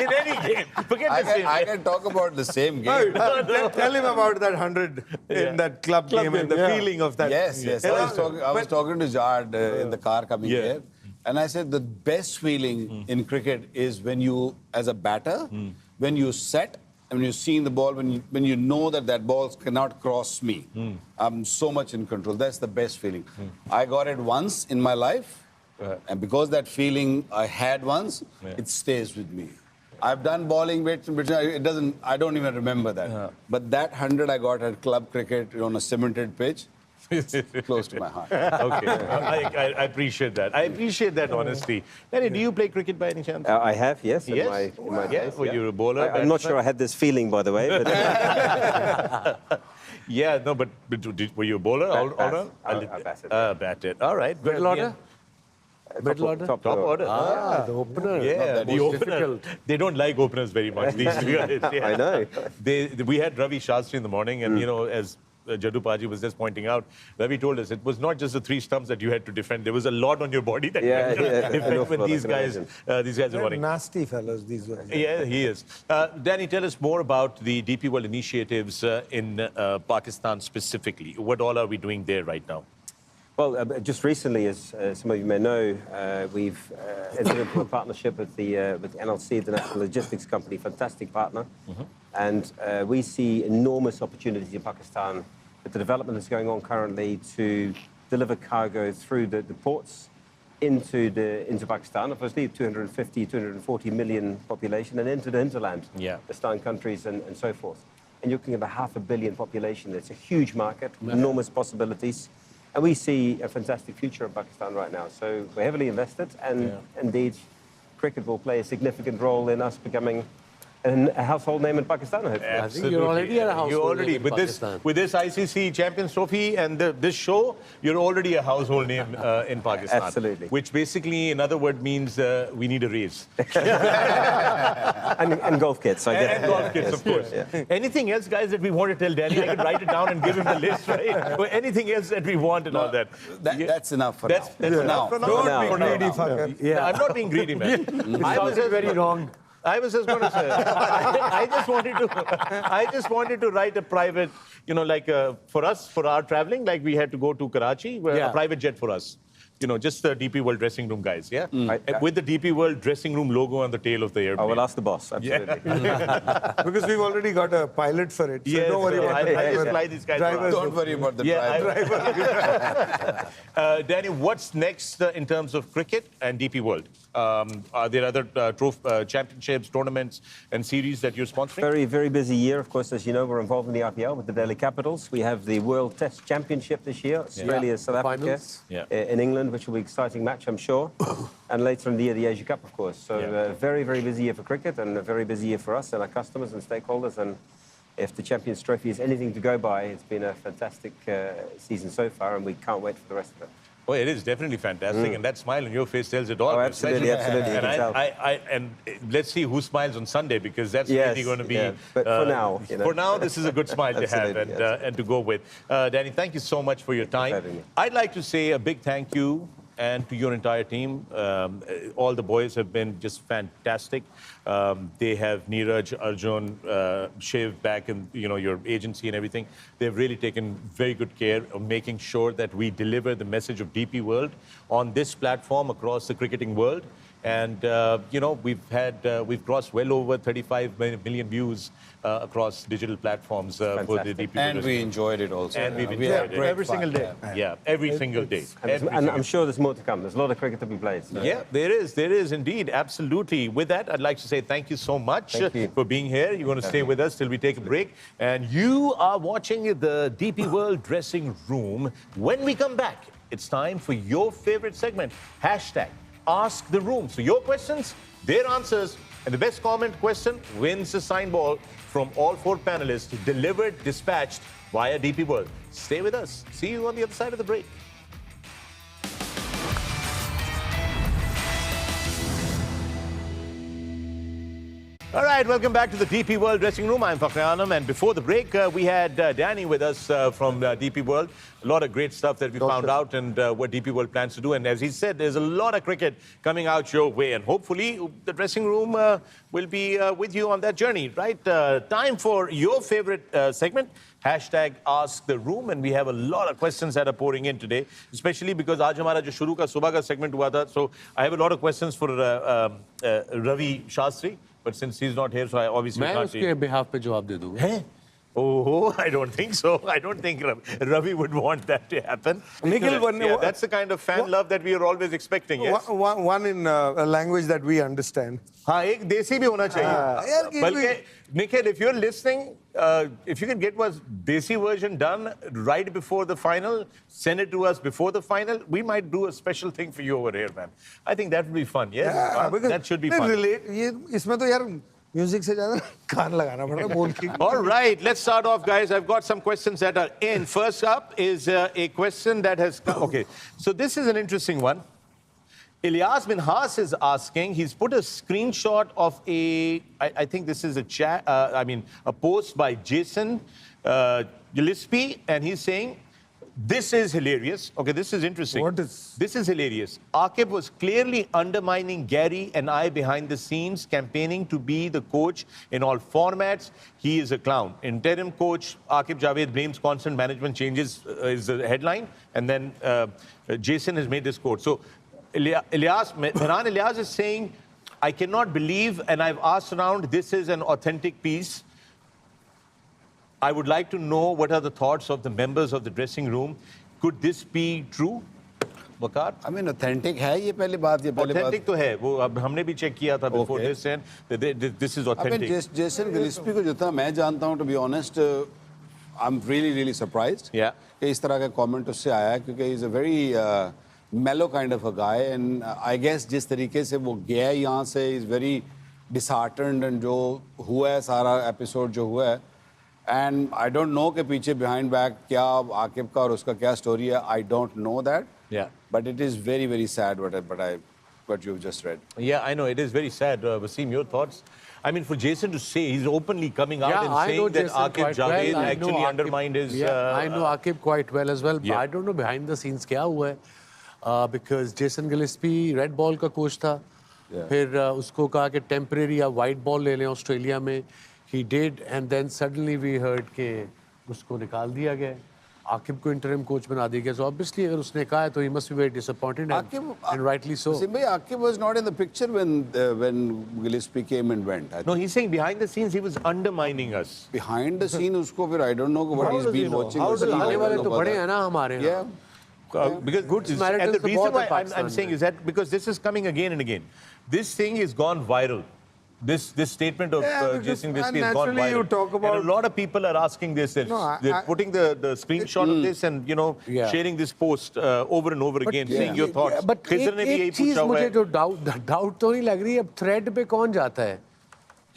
In any game. Forget the same. I can talk about the same game. Tell him about that 100 in that club game and the feeling of that. Yes. I was talking to Jard in the car coming here, and I said the best feeling in cricket is when you, as a batter, when you set and when you're seeing the ball, when you know that ball cannot cross me. I'm so much in control. That's the best feeling. I got it once in my life. And because that feeling I had once, it stays with me. I've done bowling weights, I don't even remember that. But that 100 I got at club cricket on a cemented pitch, it's close to my heart. Okay, I appreciate that. I appreciate that honesty. Danny, do you play cricket by any chance? I have, yes. Yes? In my days, Were you a bowler? I'm not sure I had this feeling, by the way. But yeah, no, but were you a bowler? I batted. Batted. All right. Middle order? Middle order? Top order. The opener. Yeah, the opener. Difficult. They don't like openers very much, these two guys. Yeah. I know. We had Ravi Shastri in the morning, and, you know, as Jadu Paji was just pointing out, Ravi told us it was not just the 3 stumps that you had to defend. There was a lot on your body that you had to defend when these guys are running. Nasty fellows, these guys. Yeah, he is. Danny, tell us more about the DP World initiatives in Pakistan specifically. What all are we doing there right now? Well, just recently, as some of you may know, we've entered into a partnership with NLC, the National Logistics Company, fantastic partner. And we see enormous opportunities in Pakistan with the development that's going on currently to deliver cargo through the ports into Pakistan, obviously 250, 240 million population, and into the hinterland, the Stan countries and so forth. And you're looking at a 500 million population. It's a huge market, enormous possibilities. And we see a fantastic future in Pakistan right now. So we're heavily invested, and indeed, cricket will play a significant role in us becoming And a household name in Pakistan, hopefully. I think you're already at a household You're already name in with Pakistan. this ICC Champions Trophy and this show, you're already a household name in Pakistan. Absolutely. Which basically, in other words, means we need a raise. And golf kits, I guess. And golf kits, of course. Anything else, guys, that we want to tell Danny? I can write it down and give him the list, right? Or anything else that we want and all that. That's enough for That's now. enough for now. Don't For be now. greedy, Fakhar. Yeah. I'm not being greedy, man. I was just very wrong. I was just going to say, I just wanted to write a private, you know, like for us, for our traveling, like we had to go to Karachi, a private jet for us. You know, just the DP World dressing room guys, yeah? With the DP World dressing room logo on the tail of the airplane. I will ask the boss, absolutely. Because we've already got a pilot for it. So Yes, don't worry about the I just driver. fly these guys Drivers. around. Don't worry about the driver. Danny, what's next in terms of cricket and DP World? Are there other championships, tournaments, and series that you're sponsoring? Very, very busy year. Of course, as you know, we're involved in the IPL with the Delhi Capitals. We have the World Test Championship this year, Australia, South Africa, Finals. in England, which will be an exciting match, I'm sure. And later in the year, the Asia Cup, of course. So very, very busy year for cricket and a very busy year for us and our customers and stakeholders. And if the Champions Trophy is anything to go by, it's been a fantastic season so far, and we can't wait for the rest of it. Oh, it is definitely fantastic, and that smile on your face tells it all. Oh, absolutely, absolutely. And, you can tell. and let's see who smiles on Sunday, because that's Yes, really going to be. yeah. But for now, you know. For now, this is a good smile to have Absolutely, and to go with. Danny, thank you so much for your time. having me. I'd like to say a big thank you and to your entire team. All the boys have been just fantastic. They have Neeraj, Arjun, Shiv back in your agency and everything. They've really taken very good care of making sure that we deliver the message of DP World on this platform across the cricketing world. And we've crossed well over 35 million views across digital platforms for the DP World. And we enjoyed it also. And we've enjoyed it. Every single day. Yeah, every single day. And I'm sure there's more to come. There's a lot of cricket to be played. So. Yeah, there is indeed, absolutely. With that, I'd like to say thank you so much for being here. You're going to stay with us till we take a break. And you are watching the DP World Dressing Room. When we come back, it's time for your favorite segment, #Ask the Room. So your questions, their answers, and the best comment question wins a signed ball from all 4 panelists, delivered, dispatched via DP World. Stay with us. See you on the other side of the break. All right, welcome back to the DP World Dressing Room. I'm Fakhar-E-Alam, and before the break, we had Danny with us from DP World. A lot of great stuff that we found out and what DP World plans to do. And as he said, there's a lot of cricket coming out your way, and hopefully the dressing room will be with you on that journey, right? Time for your favorite segment, #Ask the Room, and we have a lot of questions that are pouring in today, especially because aaj hamara jo shuru ka subah ka segment hua tha, so I have a lot of questions for Ravi Shastri. But since he's not here, so I obviously मैं can't. उसके behalf पे जवाब दे दूंगा. Oh, I don't think so. I don't think Ravi would want that to happen. Nikhil, that's the kind of fan love that we are always expecting, yes? One in a language that we understand. हाँ, एक देसी भी होना चाहिए. बल्कि Nikhil, if you're listening, if you can get one desi version done right before the final, send it to us before the final, we might do a special thing for you over here, man. I think that would be fun, yes? That should be fun. इसमें तो यार music से ज्यादा कान लगाना पड़ेगा बोल के. All right, let's start off, guys. I've got some questions that are in. First up is a question that has come. Okay, so this is an interesting one. Ilyas bin Haas is asking, he's put a screenshot of I think this is a post by Jason Gillespie, and he's saying, this is hilarious. Okay, this is interesting. What is? This is hilarious. Aqib was clearly undermining Gary and I behind the scenes, campaigning to be the coach in all formats. He is a clown. Interim coach Aqib Javed blames constant management changes is the headline. And then Jason has made this quote. So Mehran Ilyas is saying, I cannot believe, and I've asked around, this is an authentic piece. I would like to know what are the thoughts of the members of the dressing room. Could this be true? WAQAR? I mean, authentic है ये पहली बात. Authentic तो है. वो अब हमने भी check किया था before this, and this is authentic. I mean, Jason Gillespie को जितना मैं जानता हूँ, to be honest, I'm really surprised. Yeah. कि इस तरह का comment उससे आया है, क्योंकि he's a very mellow kind of a guy, and I guess जिस तरीके से वो गया यहाँ से, is very disheartened and जो हुआ है सारा एपिसोड जो हुआ है and I don't know कि पीछे behind back क्या आकिब का और उसका क्या स्टोरी है. I don't know that. Yeah. But it is very, very sad what you've just read. Yeah, I know. It is very sad. Wasim, your thoughts? I mean, for Jason to say, he's openly coming out and saying that Aqib Javed actually undermined his... Yeah, I know Aqib quite well as well. But Yeah. I don't know behind the scenes क्या हुआ है. Because Jason Gillespie red ball का coach था. फिर उसको कहा कि temporary या white ball ले लें ऑस्ट्रेलिया में. He did, and then suddenly we heard कि उसको निकाल दिया गया. आकिब को interim coach बना दिया गया. So obviously अगर उसने कहा है तो he must be very disappointed and rightly so. See, Aqib was not in the picture when Gillespie came and went. No, he's saying behind the scenes he was undermining us. Behind the scene उसको फिर I don't know what he's been watching. आने वाले तो बड़े हैं ना हमारे यहाँ. Because Good and Samaritans the तो reason बहुत why है पाकिस्तान I'm saying में. is that because this is coming again and again. This thing has gone viral. This statement of because- Jason and Gillespie has gone naturally viral. you talk about- and a lot of people are asking this. They're, No, they're putting the screenshot of this and Yeah. sharing this post over and over again, saying your thoughts. But Khizar ने भी यही एक चीज पूछा हुआ मुझे है. जो डाउट तो नहीं लग रही अब थ्रेड पे कौन जाता है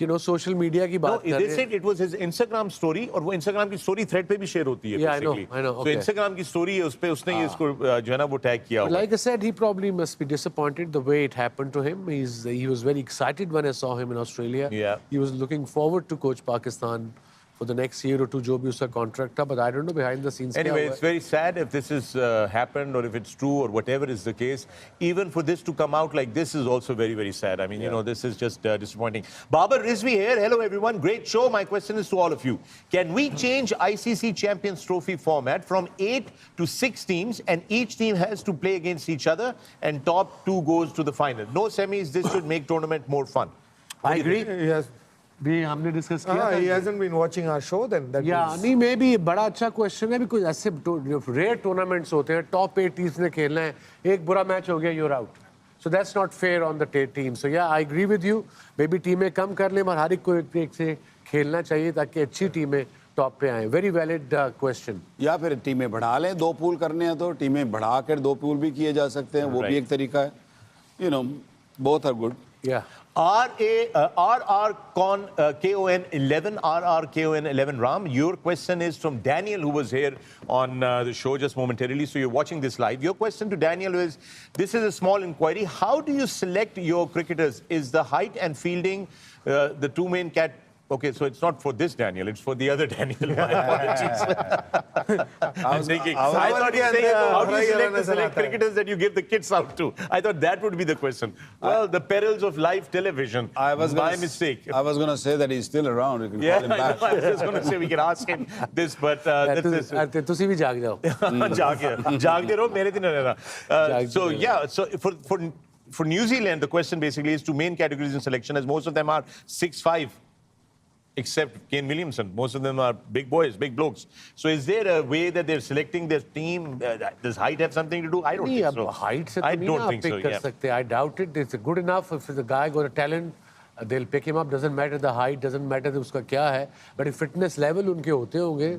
सोशल मीडिया की No, बात कर they रहे said it was his Instagram story और वो Instagram की story thread पे भी share होती है Yeah, I know, basically. I know, So okay. Instagram की story है उस पे उसने ये इसको जो है ना वो tag किया But हुआ है. like I said, he probably must be disappointed the way it happened to him. He was very excited when I saw him in Australia. Yeah. He was looking forward to coach Pakistan for the next year or two, जो भी उसका contract था. But I don't know behind the scenes. Anyway, क्या it's हुआ है. very sad if this has happened or if it's true or whatever is the case. Even for this to come out like this is also very, very sad. I mean, this is just disappointing. Babar Rizvi here. Hello, everyone. Great show. My question is to all of you. Can we change ICC Champions Trophy format from 8 to 6 teams and each team has to play against each other and top 2 goes to the final? No semis. This should make tournament more fun. I agree. Yes. भी हमने discuss किया था. He hasn't been watching our show then. That या means- नहीं मे भी बड़ा अच्छा question है भी कुछ ऐसे रेयर टूर्नामेंट्स होते हैं टॉप 8 टीम्स ने खेलना है एक बुरा मैच हो गया you're out so that's not fair on the team so ya I agree with you maybe टीमें कम कर लें मगर हर एक को एक से खेलना चाहिए ताकि अच्छी टीमें टॉप पे आए वेरी वैलिड क्वेश्चन या फिर टीमें बढ़ा लें 2 पूल करने हैं तो टीमें बढ़ाकर 2 पूल भी किए जा सकते हैं वो भी एक तरीका है both are good. या RR Con KON 11 RR KON 11 Ram. Your question is from Daniel, who was here on the show just momentarily. So you're watching this live. Your question to Daniel is: this is a small inquiry. How do you select your cricketers? Is the height and fielding the 2 main cat? Okay, so it's not for this Daniel, it's for the other Daniel. My apologies. I'm thinking, I thought you were saying, how do you select cricketers that you give the kids out to? I thought that would be the question. Well, the perils of live television. My mistake. I was going to say that he's still around. You can call him back. I was just going to say we can ask him this, but this is... तुसी भी जाग जाओ जागते रहो, मेरे दिन रहना. So yeah, so for New Zealand, the question basically is 2 main categories in selection, as most of them are 6'5". Except Kane Williamson. Most of them are big boys, big blokes. So is there a way that they're selecting their team? Does height have something to do? I don't नहीं think so. अब height से I तो नहीं don't ना think so, pick कर yeah. सकते I doubt it it's good enough if the guy got a talent they'll pick him up doesn't matter the height doesn't matter उसका क्या है but if fitness level उनके होते होंगे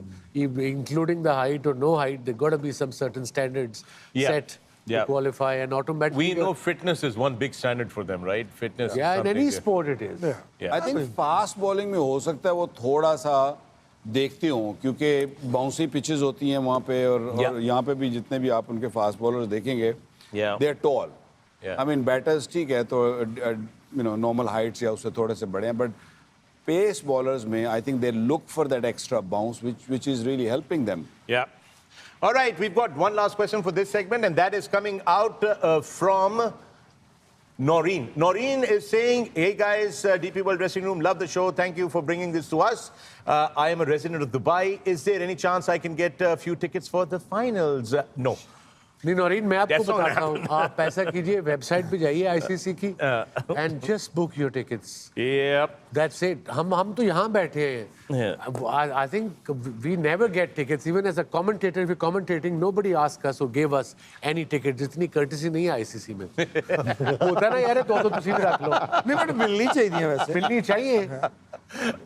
including the height or no height there got to be some certain standards set to qualify and automatically We know fitness is one big standard for them, right? Fitness. yeah in any something, sport it is Yeah. I think fast bowling में हो सकता है वो थोड़ा सा देखते हो क्योंकि बाउंसी पिचेस होती हैं वहाँ पे और यहाँ पे भी जितने भी आप उनके फास्ट बॉलर्स देखेंगे they are tall I mean batters ठीक है तो नॉर्मल हाइट्स या उससे थोड़े से बड़े हैं बट पेस बॉलर्स में I think they look for that extra bounce which is really helping them Yeah. All right, we've got one last question for this segment, and that is coming out from Noreen. Noreen is saying, hey guys, DP World Dressing Room, love the show. Thank you for bringing this to us. I am a resident of Dubai. Is there any chance I can get a few tickets for the finals? No. नहीं नौरीन मैं आपको That's not बताता हूँ आप पैसा कीजिए website पे जाइए आईसीसी की and just book your tickets Yep. That's it हम तो यहाँ बैठे हैं I think we never get tickets even as a commentator we commentating nobody ask us और गिव अस एनी टिकट जितनी कर्टेसी नहीं है आईसीसी में होता है ना यार तो तुसी भी रख लो नहीं बट मिलनी चाहिए वैसे मिलनी चाहिए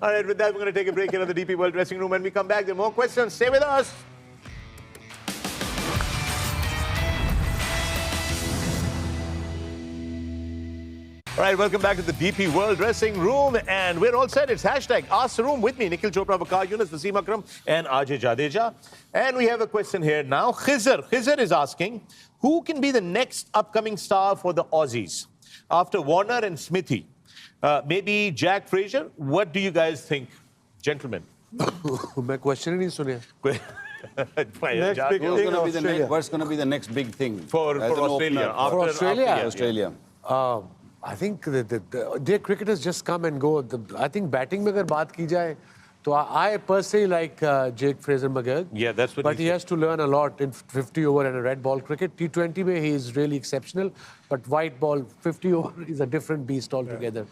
All right, with that, we're going to take a break here at the DP World Dressing Room. When we come back, there are more questions. Stay with us. All right, welcome back to the DP World Dressing Room, and we're all set. It's hashtag Ask the Room with me, Nikhil Chopra, WAQAR YUNIS, WASIM AKRAM, and AJAY JADEJA. And we have a question here now. Khizr is asking, who can be the next upcoming star for the Aussies after Warner and Smithy? Maybe Jack Fraser? What do you guys think, gentlemen? मैं question ही नहीं सुने. What's going to be the next big thing for Australia? For Australia? Australia. I think their cricket has just come and go. I think batting में अगर बात की जाए, तो I personally like Jake Fraser McGurk. Yeah, that's what. But he has to learn a lot in 50 over and a red ball cricket. T20 में he is really exceptional, but white ball 50 over is a different beast altogether.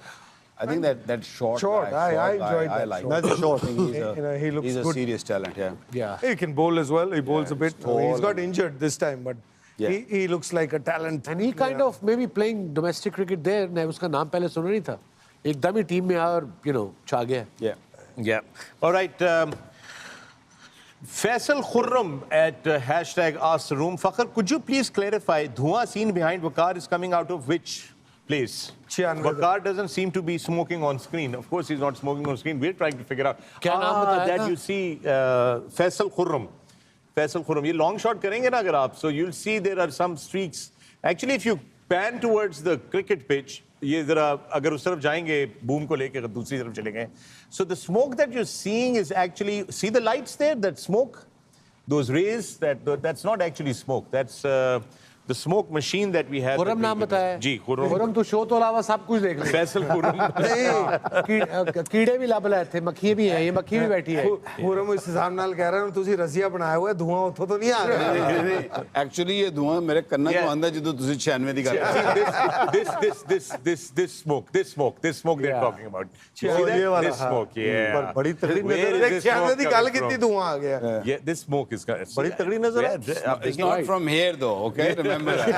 I think that short guy, I enjoyed that. I like That's a short. He looks good. He's a serious talent, yeah. Yeah. He can bowl as well. He bowls a bit. He's got injured this time, but he looks like a talent. And he kind of maybe playing domestic cricket there. मैं उसका नाम पहले सुना नहीं था. एकदम ही team में आया और छा गया. Yeah. All right. Faisal Khurram at hashtag Ask the Room. Fakhar, could you please clarify, Dhua scene behind WAQAR is coming out of which place? WAQAR doesn't seem to be smoking on screen. Of course, he's not smoking on screen. We're trying to figure out. That you see Faisal Khurram. Faisal Khurram. ये long shot करेंगे ना अगर आप, so you'll see there are some streaks. Actually, if you pan towards the cricket pitch, ये जरा अगर उस तरफ जाएंगे boom को लेके अगर दूसरी तरफ चले गए, so the smoke that you're seeing is actually, see the lights there, that smoke, those rays, that's not actually smoke, that's the smoke machine that we have. Khurram नाम बताया. जी खुर्रम. खुर्रम तो शो तो अलावा सब कुछ देख ले. फैसल खुर्रम. कीड़े भी लब लाए थे, मक्खी भी हैं, ये मक्खी भी बैठी है. खुर्रम इस हिसाब नाल कह रहे हैं तुसी रसिया बनाया हुआ है, धुआं उठो तो नहीं आ रहा. Actually ये धुआं मेरे कन्ना को आंदा जिदो तुसी 96 दी कर this smoke they're talking about. See that? This smoke, yeah. बड़ी तगड़ी नजर 96 दी गल कितनी धुआं आ गया. Yeah, this smoke is बड़ी तगड़ी नजर है. It's not from here though, okay? Remember that.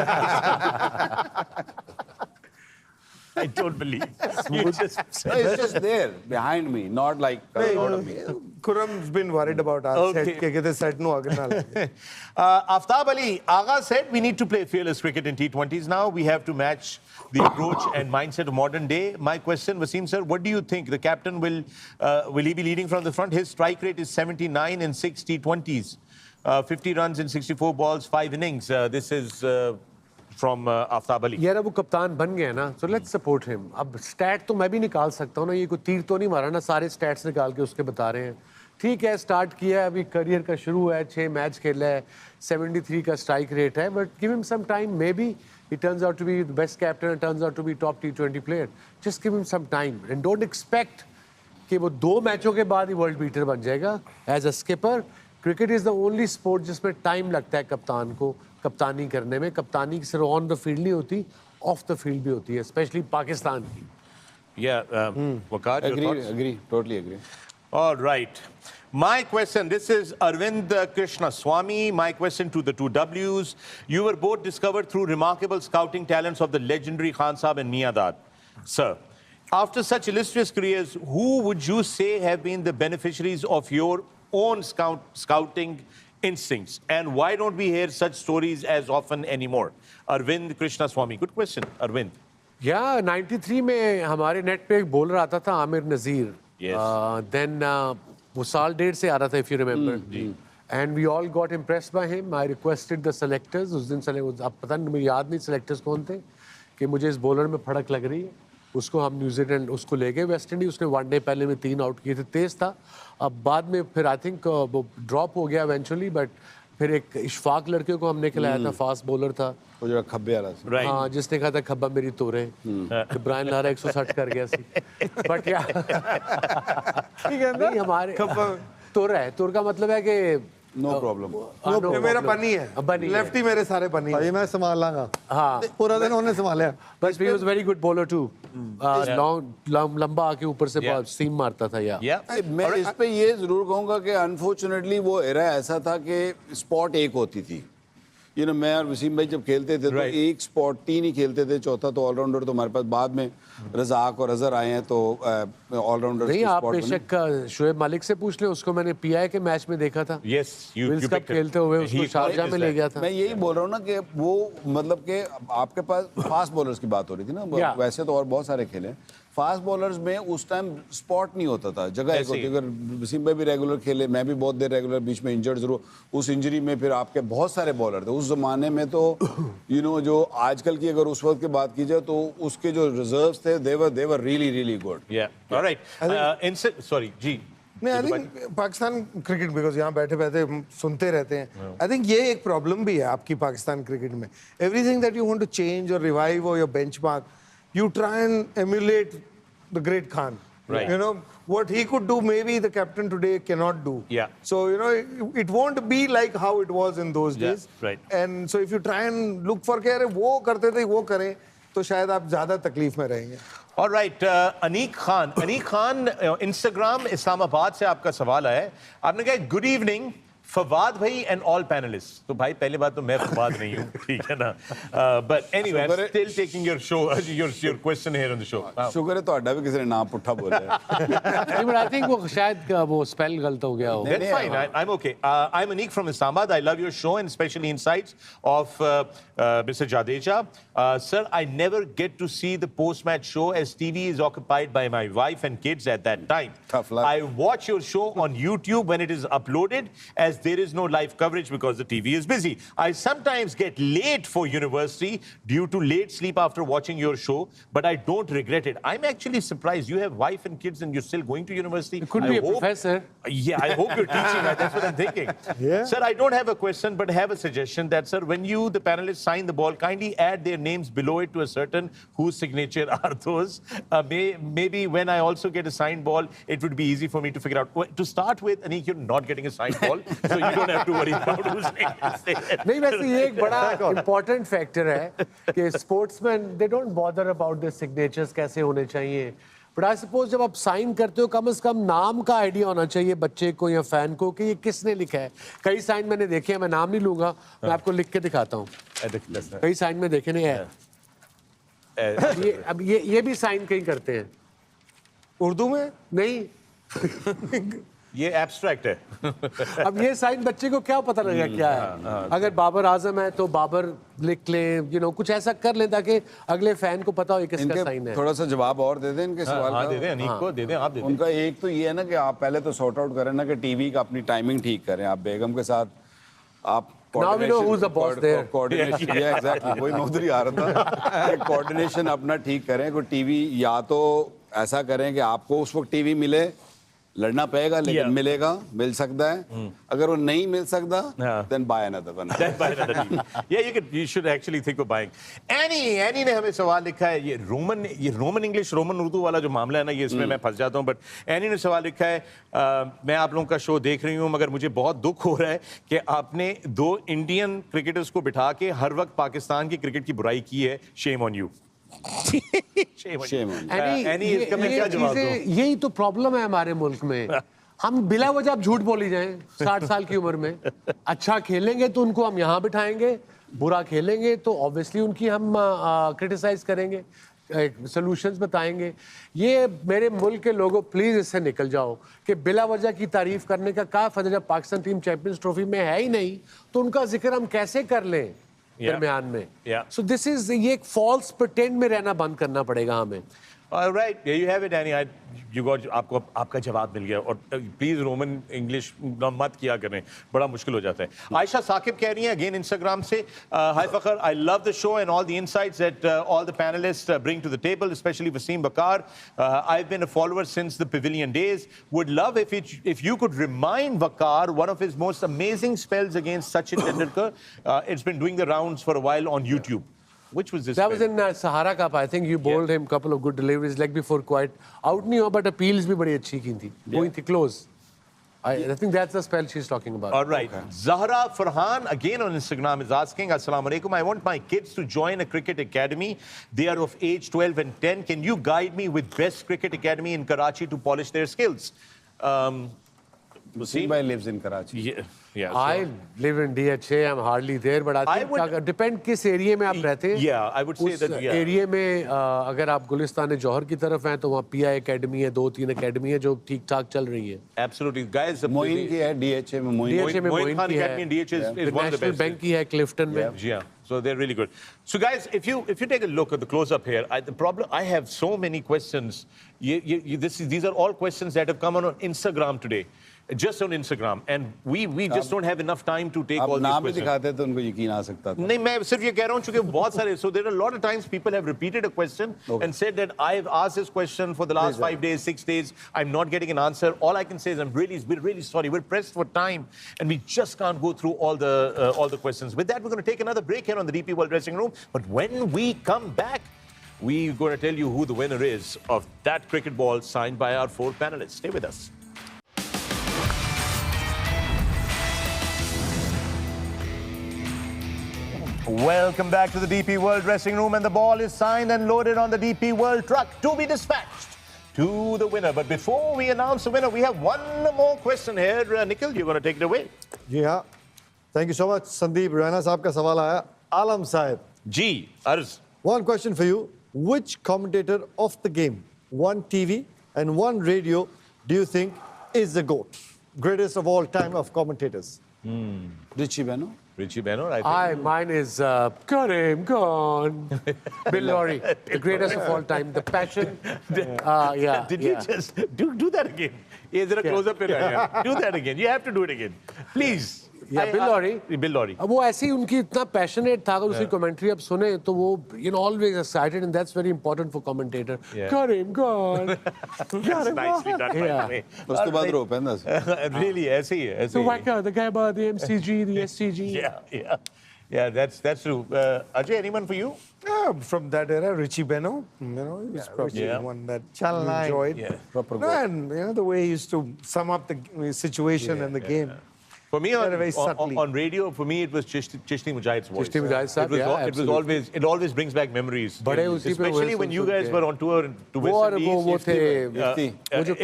I don't believe. It's just there behind me, not like out of me. Khurram's been worried about our set के कहते set नु आगे ना लगे. Aftab Ali, Agha said we need to play fearless cricket in T20s now. We have to match the approach and mindset of modern day. My question, Wasim sir, what do you think? The captain will he be leading from the front? His strike rate is 79 in 6 T20s. 50 runs in 64 balls, 5 innings. This is from Aftab Ali. यार अब वो कप्तान बन गया ना, so let's support him. अब stat तो मैं भी निकाल सकता हूँ ना, ये कोई तीर तो नहीं मारा ना, सारे स्टैट्स निकाल के उसके बता रहे हैं. ठीक है, स्टार्ट किया है, अभी करियर का शुरू है, 6 मैच खेला है, 73 का स्ट्राइक रेट है, but give him some time, maybe he turns out to be the best captain and turns out to be top T20 player. Just give him some time and don't expect कि वो 2 मैचों के बाद ही world beater बन जाएगा. As a skipper, cricket is the only sport जिसमें time लगता है कप्तान को कप्तानी करने में. कप्तानी सिर्फ ऑन द फील्ड नहीं होती, ऑफ द फील्ड भी होती है, स्पेशली पाकिस्तान की. WAQAR, agree, totally agree. All right. My question, this is Arvind Krishnaswamy. My question to the two Ws. You were both discovered through remarkable scouting talents of the legendary Khan Saab and Miadad. Sir, after such illustrious careers, who would you say have been the beneficiaries of your own scouting instincts, and why don't we hear such stories as often anymore? Arvind Krishnaswamy. Good question, Arvind. Yeah, 93 में हमारे net पे एक bowler आता था आमिर नज़ीर. Then वो साल 1.5 से आ रहा था, if you remember. And we all got impressed by him. I requested the selectors. उस दिन अब पता नहीं, मुझे याद नहीं selectors कौन थे, कि मुझे इस बॉलर में फड़क लग रही है. उसको हम न्यूजीलैंड उसको ले गए वेस्ट इंडीज. उसने 1 डे पहले में 3 आउट किए थे, तेज था. अब बाद में फिर आई थिंक वो ड्रॉप हो गया इवेंचुअली, बट फिर एक इशफाक लड़के को हमने खिलाया था, फास्ट बॉलर था वो जो खब्बे वाला. Right. हाँ, जिसने कहा था खब्बा मेरी तोरे. ब्रायन लारा 160 कर गया सी. बट क्या ठीक है ना, हमारे तोर है. तोर का मतलब है कि नो प्रॉब्लम. ये मेरा बनी है, लेफ्टी मेरे सारे बनी है. भाई मैं संभाल लांगा. हाँ, पूरा दिन उन्होंने संभाला. But he was very good bowler too. लंबा आके ऊपर से सीम मारता था. मैं इस पे ये जरूर कहूंगा कि अनफॉर्चुनेटली वो एरा ऐसा था कि स्पॉट एक होती थी, मैं और वसीम भाई जब खेलते थे तो एक स्पॉट 3 ही खेलते थे, चौथा तो ऑलराउंडर तो हमारे पास बाद में रज़ाक और अजहर आए हैं तो ऑलराउंडर नहीं, आप बेशक शुएब मालिक से पूछ ले, उसको मैंने पीआई के मैच में देखा था। विल्स कप खेलते हुए उसको शारजा में ले गया था। मैं यही बोल रहा हूँ ना कि वो मतलब कि आपके पास फास्ट बॉलर्स की बात हो रही थी ना, वैसे तो और बहुत सारे खेले। फास्ट बॉलर्स में उस टाइम स्पॉट नहीं होता था, जगह एक होती। अगर वसीम भाई भी रेगुलर खेले, मैं भी बहुत देर रेगुलर, बीच में इंजर्ड जरूर, उस इंजरी में फिर आपके बहुत सारे बॉलर थे उस जमाने में। तो जो आजकल की अगर उस वक्त की बात की जाए तो उसके जो रिजर्व्स थे they were really good. Yeah. All right. Sorry, जी। नहीं, I think Pakistan cricket, because यहाँ बैठे बैठे हम सुनते रहते हैं, आई थिंक ये एक प्रॉब्लम भी है आपकी पाकिस्तान क्रिकेट में। Everything that you want to change और रिवाइव और your benchmark, you try and emulate the great Khan. Right. What he could do, maybe the captain today cannot do. Yeah. So, it won't be like how it was in those days. Right. And so if you try and look for कि अरे वो करते थे वो करें, तो शायद आप ज़्यादा तकलीफ में रहेंगे। All right, Aneek Khan Instagram Islamabad से आपका सवाल आया है। आपने कहा गुड इवनिंग फवाद भाई एंड ऑल पैनलिस्ट। तो भाई पहले बात तो मैं फवाद नहीं हूँ, ठीक है ना, but anyway I am still taking your show, your question here on the show. शुक्र है ਤੁਹਾਡਾ भी किसी ने नाम पुट्ठा बोला है। बट आई थिंक वो शायद वो स्पेल गलत हो गया हो। That's fine. I'm okay. I'm Anik from Islamabad. I love your show and especially insights of Mr. Jadeja. Sir, I never get to see the post-match show as TV is occupied by my wife and kids at that time. Tough luck. I watch your show on YouTube when it is uploaded, as there is no live coverage because the TV is busy. I sometimes get late for university due to late sleep after watching your show, but I don't regret it. I'm actually surprised. You have wife and kids and you're still going to university. You could be a professor. Yeah, I hope you're teaching. That's what I'm thinking. Yeah. Sir, I don't have a question, but have a suggestion that, sir, when you, the panelists, sign the ball, kindly add their names below it to a certain whose signature are those. Maybe when I also get a signed ball, it would be easy for me to figure out. To start with, Anik, you're not getting a signed ball, so you don't have to worry about whose name is there. नहीं, वैसे ये एक बड़ा important factor है कि sportsmen they don't bother about their signatures कैसे होने चाहिए। But I suppose जब आप साइन करते हो कम से कम नाम का आइडिया होना चाहिए बच्चे को या फैन को कि ये किसने लिखा है। कई साइन मैंने देखे हैं, मैं नाम नहीं लूंगा, मैं आपको लिख के दिखाता हूँ। कई साइन में देखे नहीं है। अब ये भी साइन कहीं करते हैं उर्दू में नहीं। ये एब्स्ट्रैक्ट है। अब ये साइन बच्चे को क्या पता लगेगा क्या है। अगर बाबर आजम है तो बाबर लिख लें, कुछ ऐसा कर लें ताकि अगले फैन को पता हो ये किसका साइन है। थोड़ा सा जवाब और दे दें इनके सवाल का। दे दें अनीक को, दे दें आप दे दें। उनका एक तो ये है ना कि आप पहले तो सॉर्ट आउट करें ना कि टीवी का अपनी टाइमिंग ठीक करें। आप बेगम के साथ आप Now we know who's the boss there. Coordination, exactly वही मैं उधर ही आ रहा था। कोऑर्डिनेशन अपना ठीक करें। कोई टीवी या तो ऐसा करें कि आपको उस वक्त टीवी मिले, लड़ना पड़ेगा लेकिन मिलेगा, मिल सकता है। अगर वो नहीं मिल सकता then buy another one. Then buy another TV. Yeah, you should actually think of buying. Annie ने हमें सवाल लिखा है, ये रोमन इंग्लिश रोमन उर्दू वाला जो मामला है ना, ये इसमें मैं फंस जाता हूँ। बट एनी ने सवाल लिखा है, मैं आप लोगों का शो देख रही हूँ मगर मुझे बहुत दुख हो रहा है कि आपने 2 इंडियन क्रिकेटर्स को बिठा के हर वक्त पाकिस्तान की क्रिकेट की बुराई की है। Shame on you. यही तो प्रॉब्लम है हमारे मुल्क में। हम बिला वजह झूठ बोली जाएं 60 साल की उम्र में। अच्छा खेलेंगे तो उनको हम यहाँ बिठाएंगे, बुरा खेलेंगे तो ऑब्वियसली उनकी हम क्रिटिसाइज करेंगे, सॉल्यूशंस बताएंगे। ये मेरे मुल्क के लोगों प्लीज इससे निकल जाओ कि बिला वजह की तारीफ करने का क्या फायदा जब पाकिस्तान टीम चैंपियंस ट्रॉफी में है ही नहीं, तो उनका जिक्र हम कैसे कर लें दरमियान में। सो दिस इज ये एक फॉल्स प्रिटेंड में रहना बंद करना पड़ेगा हमें। All right, there you have it, Annie. You got आपका जवाब मिल गया। और प्लीज रोमन इंग्लिश मत किया करें, बड़ा मुश्किल हो जाता है। आयशा साकिब कह रही हैं अगेन इंस्टाग्राम से, hi Fakhar, I love the show and all the insights that all the panelist bring to the table, specially Wasim Waqar. I have been a follower since the pavilion days. Would love if you could remind Waqar one of his most amazing spells against Sachin Tendulkar. It's been doing the rounds for a while on YouTube. Which was this? That was in Sahara Cup. I think you bowled him a couple of good deliveries leg before quite out नहीं हुआ, but appeals भी बड़ी अच्छी की थी, हुई थी close. I think that's the spell she's talking about. All right. Okay. Zahra Farhan again on Instagram is asking, Assalamu alaikum. I want my kids to join a cricket academy. They are of age 12 and 10. Can you guide me with best cricket academy in Karachi to polish their skills? Wasim bhai lives in Karachi. Yeah, yeah. So, I live in DHA. I'm hardly there, but I think would- depend किस area में आप रहते हैं. yeah, I would say उस that. Yeah. Area में अगर आप गुलिस्तान जौहर की तरफ हैं तो वहाँ PI एकेडमी है, 2-3 एकेडमी है जो ठीक ठाक चल रही है. Absolutely, guys. मोइन की है DHA में मोइन. DHA में Moin मोइन Khan की Academy in DHA is one of the national best. Bank की है क्लिफ्टन में. Yeah, so they're really good. So guys, if you take a look at the close up here, the problem I have so many questions. These are all questions that have come on Instagram today, just on Instagram, and we just don't have enough time to take आप all these नाम भी questions. दिखाते तो उनको यकीन आ सकता था. नहीं, मैं सिर्फ ये कह रहा हूँ क्योंकि बहुत सारे. So there are a lot of times people have repeated a question and said that I've asked this question for the last 5 days, 6 days. I'm not getting an answer. All I can say is we're really sorry. We're pressed for time and we just can't go through all the questions. With that, we're going to take another break here on the DP World Dressing Room. But when we come back, we're going to tell you who the winner is of that cricket ball signed by our 4 panelists. Stay with us. Welcome back to the DP World Dressing Room, and the ball is signed and loaded on the DP World truck to be dispatched to the winner. But before we announce the winner, we have one more question here. Nikhil, you're going to take it away. जी हाँ. Thank you so much, Sandeep. Raina साहब का सवाल आया. आलम साहब. G. Arz. One question for you. Which commentator of the game, one TV and one radio, do you think is the GOAT? Greatest of all time of commentators. Richie Beno. Richie Beno, I think. Mine is Karim Khan. Bill Laurie, the greatest of all time. The passion. Yeah. Did yeah. you just do that again? Is there a close-up in here? Do that again. You have to do it again. Please. Yeah, Bill Laurie. Bill Laurie. अब वो ऐसे ही उनकी इतना passionate था अगर उसकी commentary आप सुने तो वो always excited and that's very important for commentator. Yeah. Karim Khan. That's nicely done, by the way. उसके बाद रो पेंदा. Really, ऐसे ही है. The WAQAR, the GABA, the MCG, the SCG. Yeah, that's true. Ajay, anyone for you? From that era, Richie Beno, he was probably the one that you enjoyed. Yeah. No, and the way he used to sum up the situation and the game. For me, Very subtly. on radio, for me, it was Chishti Mujahid's voice. Chishti Mujahid sahab, It always brings back memories. बड़े उसी पे Especially when you guys were on tour to वो West और Indies. वो थे वो जो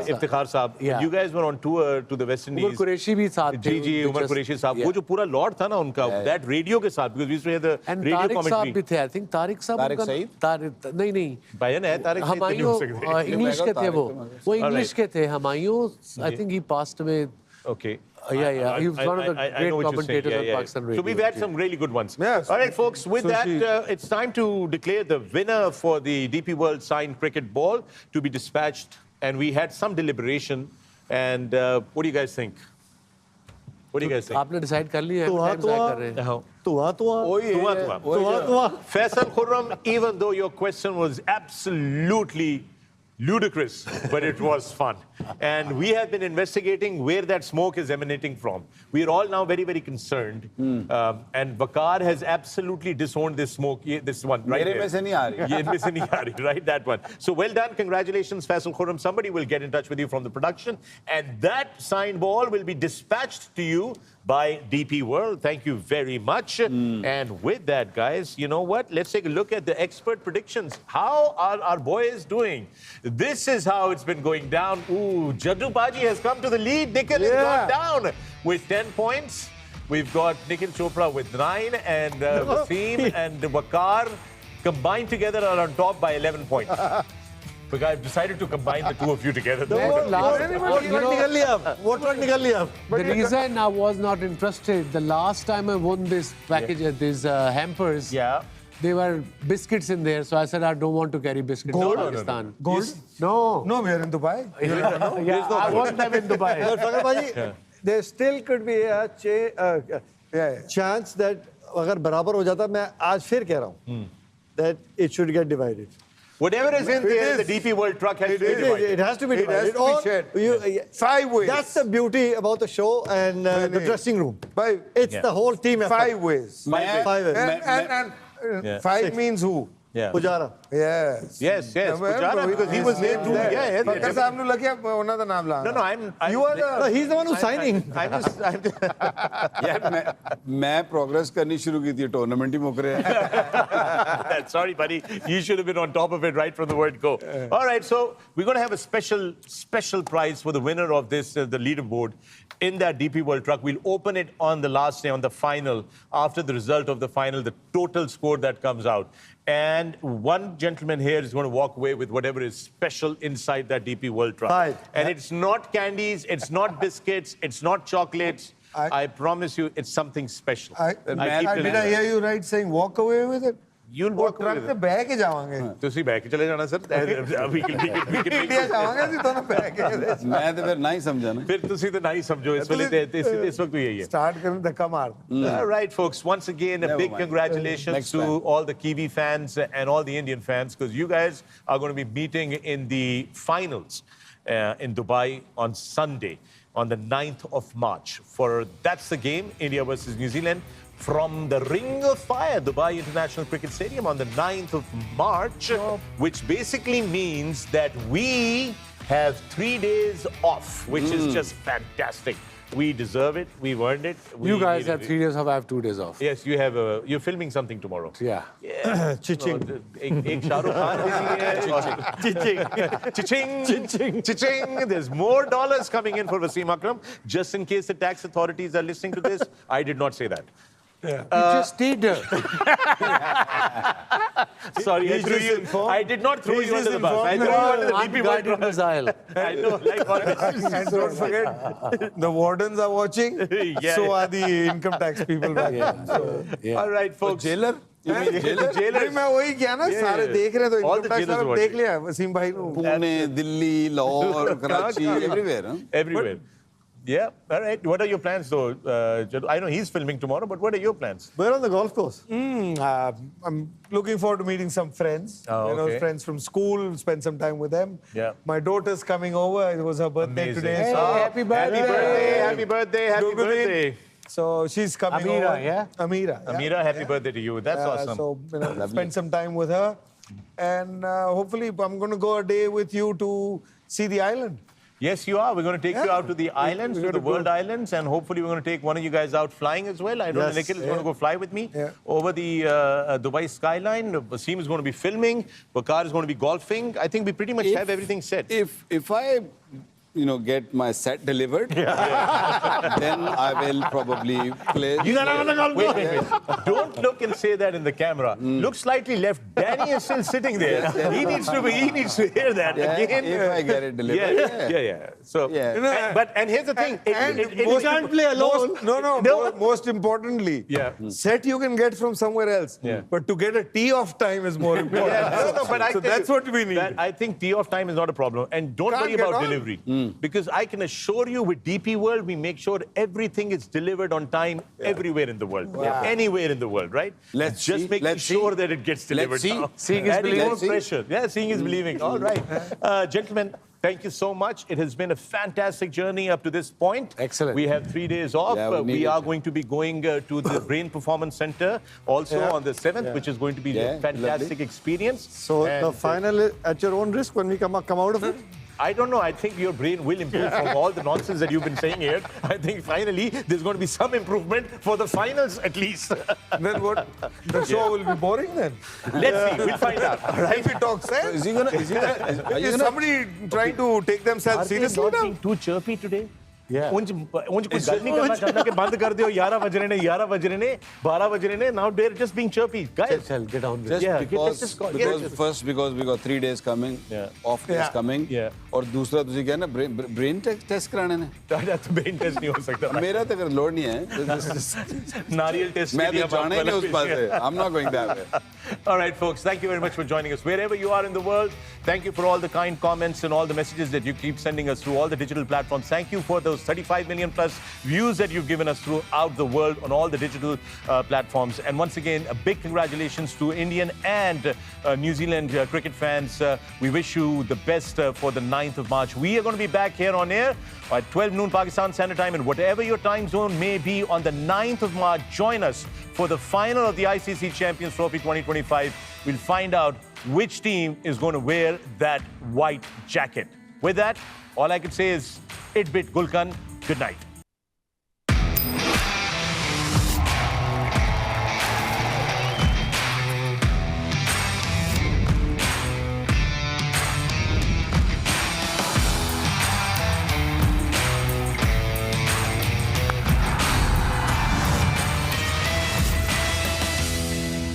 Iftikhar साहब. Yeah. You guys were on tour to the West Indies. Umar Qureshi भी साथ थे. जी उमर कुरैशी साहब. वो जो पूरा लॉर्ड था ना उनका, that radio के साथ, because we used to hear the radio Tariq साहब commentary. भी थे. I think तारिक साहब. तारिक सईद? नहीं. भाईजान है तारिक सईद नहीं हो सकते. इंग्लिश के थे वो इंग्लिश के थे. Humayun, I think he passed away. Okay. Yeah. He was one of the I great know what you're saying. commentators on Pakistan radio. So we've had some really good ones. Yes. All right, folks, with So that, it's time to declare the winner for the DP World signed cricket ball to be dispatched. And we had some deliberation. And what do you guys think? What do you guys think? आपने decide कर लिया है कर रहे हैं. Faisal Khurram, even though your question was absolutely ludicrous, but it was fun. And we have been investigating where that smoke is emanating from. We are all now very, very concerned. And WAQAR has absolutely disowned this smoke, this one, right मेरे में से नहीं आ रही. ये इनमें से नहीं आ रही, right? That one. So well done. Congratulations, Faisal Khurram. Somebody will get in touch with you from the production. And that signed ball will be dispatched to you by DP World. Thank you very much. And with that, guys, you know what? Let's take a look at the expert predictions. How are our boys doing? This is how it's been going down. Ooh, Jaddu Baji has come to the lead. Nikhil has gone down with 10 points. We've got Nikhil Chopra with 9 and Wasim and WAQAR combined together are on top by 11 points. Because I've decided to combine the two of you together. The reason I was not interested, the last time I won this package, these hampers, they were biscuits in there, so I said I don't want to carry biscuits to Pakistan. Gold? No. No, we are in Dubai. I wasn't in Dubai. There still could be a chance that अगर बराबर हो जाता, मैं आज फिर कह रहा हूँ that it should get divided. Whatever is in there, the DP World truck has to be divided. It has to be divided. It has to be shared. 5 ways. That's the beauty about the show and the dressing room. It's the whole team effort. 5 ways. 5 ways. And 5 means who? Yeah. Pujara. Yes. Yes, Pujara, because he was there too. Yeah. Fakhar साहब ने लगे उन्होंने तो नाम लाया. No, You are the. No, he's the one who's signing. I'm just यार मैं progress करनी शुरू की थी टूर्नामेंट ही मुक रहे हैं. Sorry, buddy. You should have been on top of it right from the word go. All right, so we're going to have a special prize for the winner of this, the leaderboard, in that DP World Truck. We'll open it on the last day, on the final, after the result of the final, the total score that comes out. And one gentleman here is going to walk away with whatever is special inside that DP World Truck. Right. And it's not candies, it's not biscuits, it's not chocolates. I promise you, it's something special. Did I hear you right saying walk away with it? You'll walk away truck with पे it. बह के जावांगे. ਤੁਸੀਂ ਬਹਿ ਕੇ ਚਲੇ ਜਾਣਾ sir we can India जावांगे ਅਸੀਂ दोनों बह के. मैं तो फिर नहीं समझा ना. ਫਿਰ ਤੁਸੀਂ ਤਾਂ ਨਹੀਂ ਸਮਝੋ ਇਸ ਵੇਲੇ ਤੇ ਇਸ ਵਕਤ ਵੀ ਇਹੀ ਹੈ. Start करने धक्का मार. All right, folks. Once again, a Never big mind. congratulations Next to time. all the Kiwi fans and all the Indian fans, because you guys are going to be meeting in the finals in Dubai on Sunday, on the 9th of March. That's the game, India versus New Zealand, from the Ring of Fire, Dubai International Cricket Stadium on the 9th of March, which basically means that we have 3 days off, which is just fantastic. We deserve it. We've earned it. You guys have 3 days off. I have 2 days off. Yes, you have. You're filming something tomorrow. Yeah. Chiching. एक Shahrukh Khan Chiching. Chiching. There's more dollars coming in for WASIM AKRAM. Just in case the tax authorities are listening to this, I did not say that. You just did. Sorry, I did not throw you under the bus. I threw you under the DP World Unguided missile. I know, like always. And don't forget, the wardens are watching. Yeah. So are the income tax people back. Yeah. All right, folks. Jailer नहीं मैं वही क्या ना सारे देख रहे तो All income the tax jailers वाले देख लिया वसीम भाई को. Pune Delhi Lahore Karachi everywhere. Everywhere. Yeah, all right. What are your plans, though? I know he's filming tomorrow, but what are your plans? We're on the golf course. I'm looking forward to meeting some friends. Oh, you know, okay. friends from school, spend some time with them. Yeah. My daughter's coming over. It was her birthday Amazing. today. Hey, so happy birthday. Happy birthday, happy birthday, happy Good birthday. So she's coming Amira, over. yeah? Amira. yeah. Amira, happy birthday to you. That's awesome. So you know, spend some time with her, and hopefully I'm going to go a day with you to see the island. Yes, you are. We're going to take you out to the islands, to the world islands, and hopefully we're going to take one of you guys out flying as well. I know Yes. Nikhil is going to go fly with me Yeah. over the Dubai skyline. WASIM is going to be filming. WAQAR is going to be golfing. I think we pretty much have everything set. If I get my set delivered, then I will probably play. Wait. Don't look and say that in the camera. Look slightly left. Danny is still sitting there. He needs to hear that again. If I get it delivered. Yeah. So, Yeah. And here's the thing. You can't play alone. No. Most importantly, set you can get from somewhere else. Yeah. But to get a tee off time is more important. No, but I so tell that's you what we need. I think tee off time is not a problem. And don't Can't worry get about on. delivery. Because I can assure you with DP World, we make sure everything is delivered on time everywhere in the world. Anywhere in the world, right? Let's just see. making Let's sure see. that it gets delivered. see. Now. Seeing is Adding believing. more Let's see. pressure. Yeah, seeing is believing. All right. Gentlemen, thank you so much. It has been a fantastic journey up to this point. Excellent. We have 3 days off. Yeah, we we need are it. going to be going to the Brain Performance Center also on the 7th, which is going to be a fantastic lovely. experience. So the final is at your own risk when we come out of it. I don't know. I think your brain will improve from all the nonsense that you've been saying here. I think finally there's going to be some improvement for the finals at least. Then what? The show will be boring then. Let's see. We'll find out. All right. If he talks sense. Is he gonna? Is somebody trying to take themselves seriously now? being too chirpy today? Yeah. कुछ गल नहीं करना चाहता कि बंद कर दियो 11 बज रहे ने 12 बज रहे ने now they're just being chirpy guys. Chal, get on with Just it. Yeah, because, let's just go- because yeah. first because we got 3 days coming, off days coming, और दूसरा तुझे क्या ना brain test कराने ने. तो brain test नहीं हो सकता. मेरा तो अगर लोड नहीं है. नारियल टेस्ट मैं तो जाने नहीं उस पास से. I'm not going that way. All right, folks, thank you very much for joining us. Wherever you are in the world, thank you for all the kind comments and all the messages that you keep sending us through all the digital platforms. Thank you for the those 35 million plus views that you've given us throughout the world on all the digital platforms. And once again, a big congratulations to Indian and New Zealand cricket fans. We wish you the best for the 9th of March. We are going to be back here on air at 12 noon Pakistan Standard Time, and whatever your time zone may be on the 9th of March, join us for the final of the ICC Champions Trophy 2025. We'll find out which team is going to wear that white jacket. With that, all I can say is, it bit Gulkan. Good night.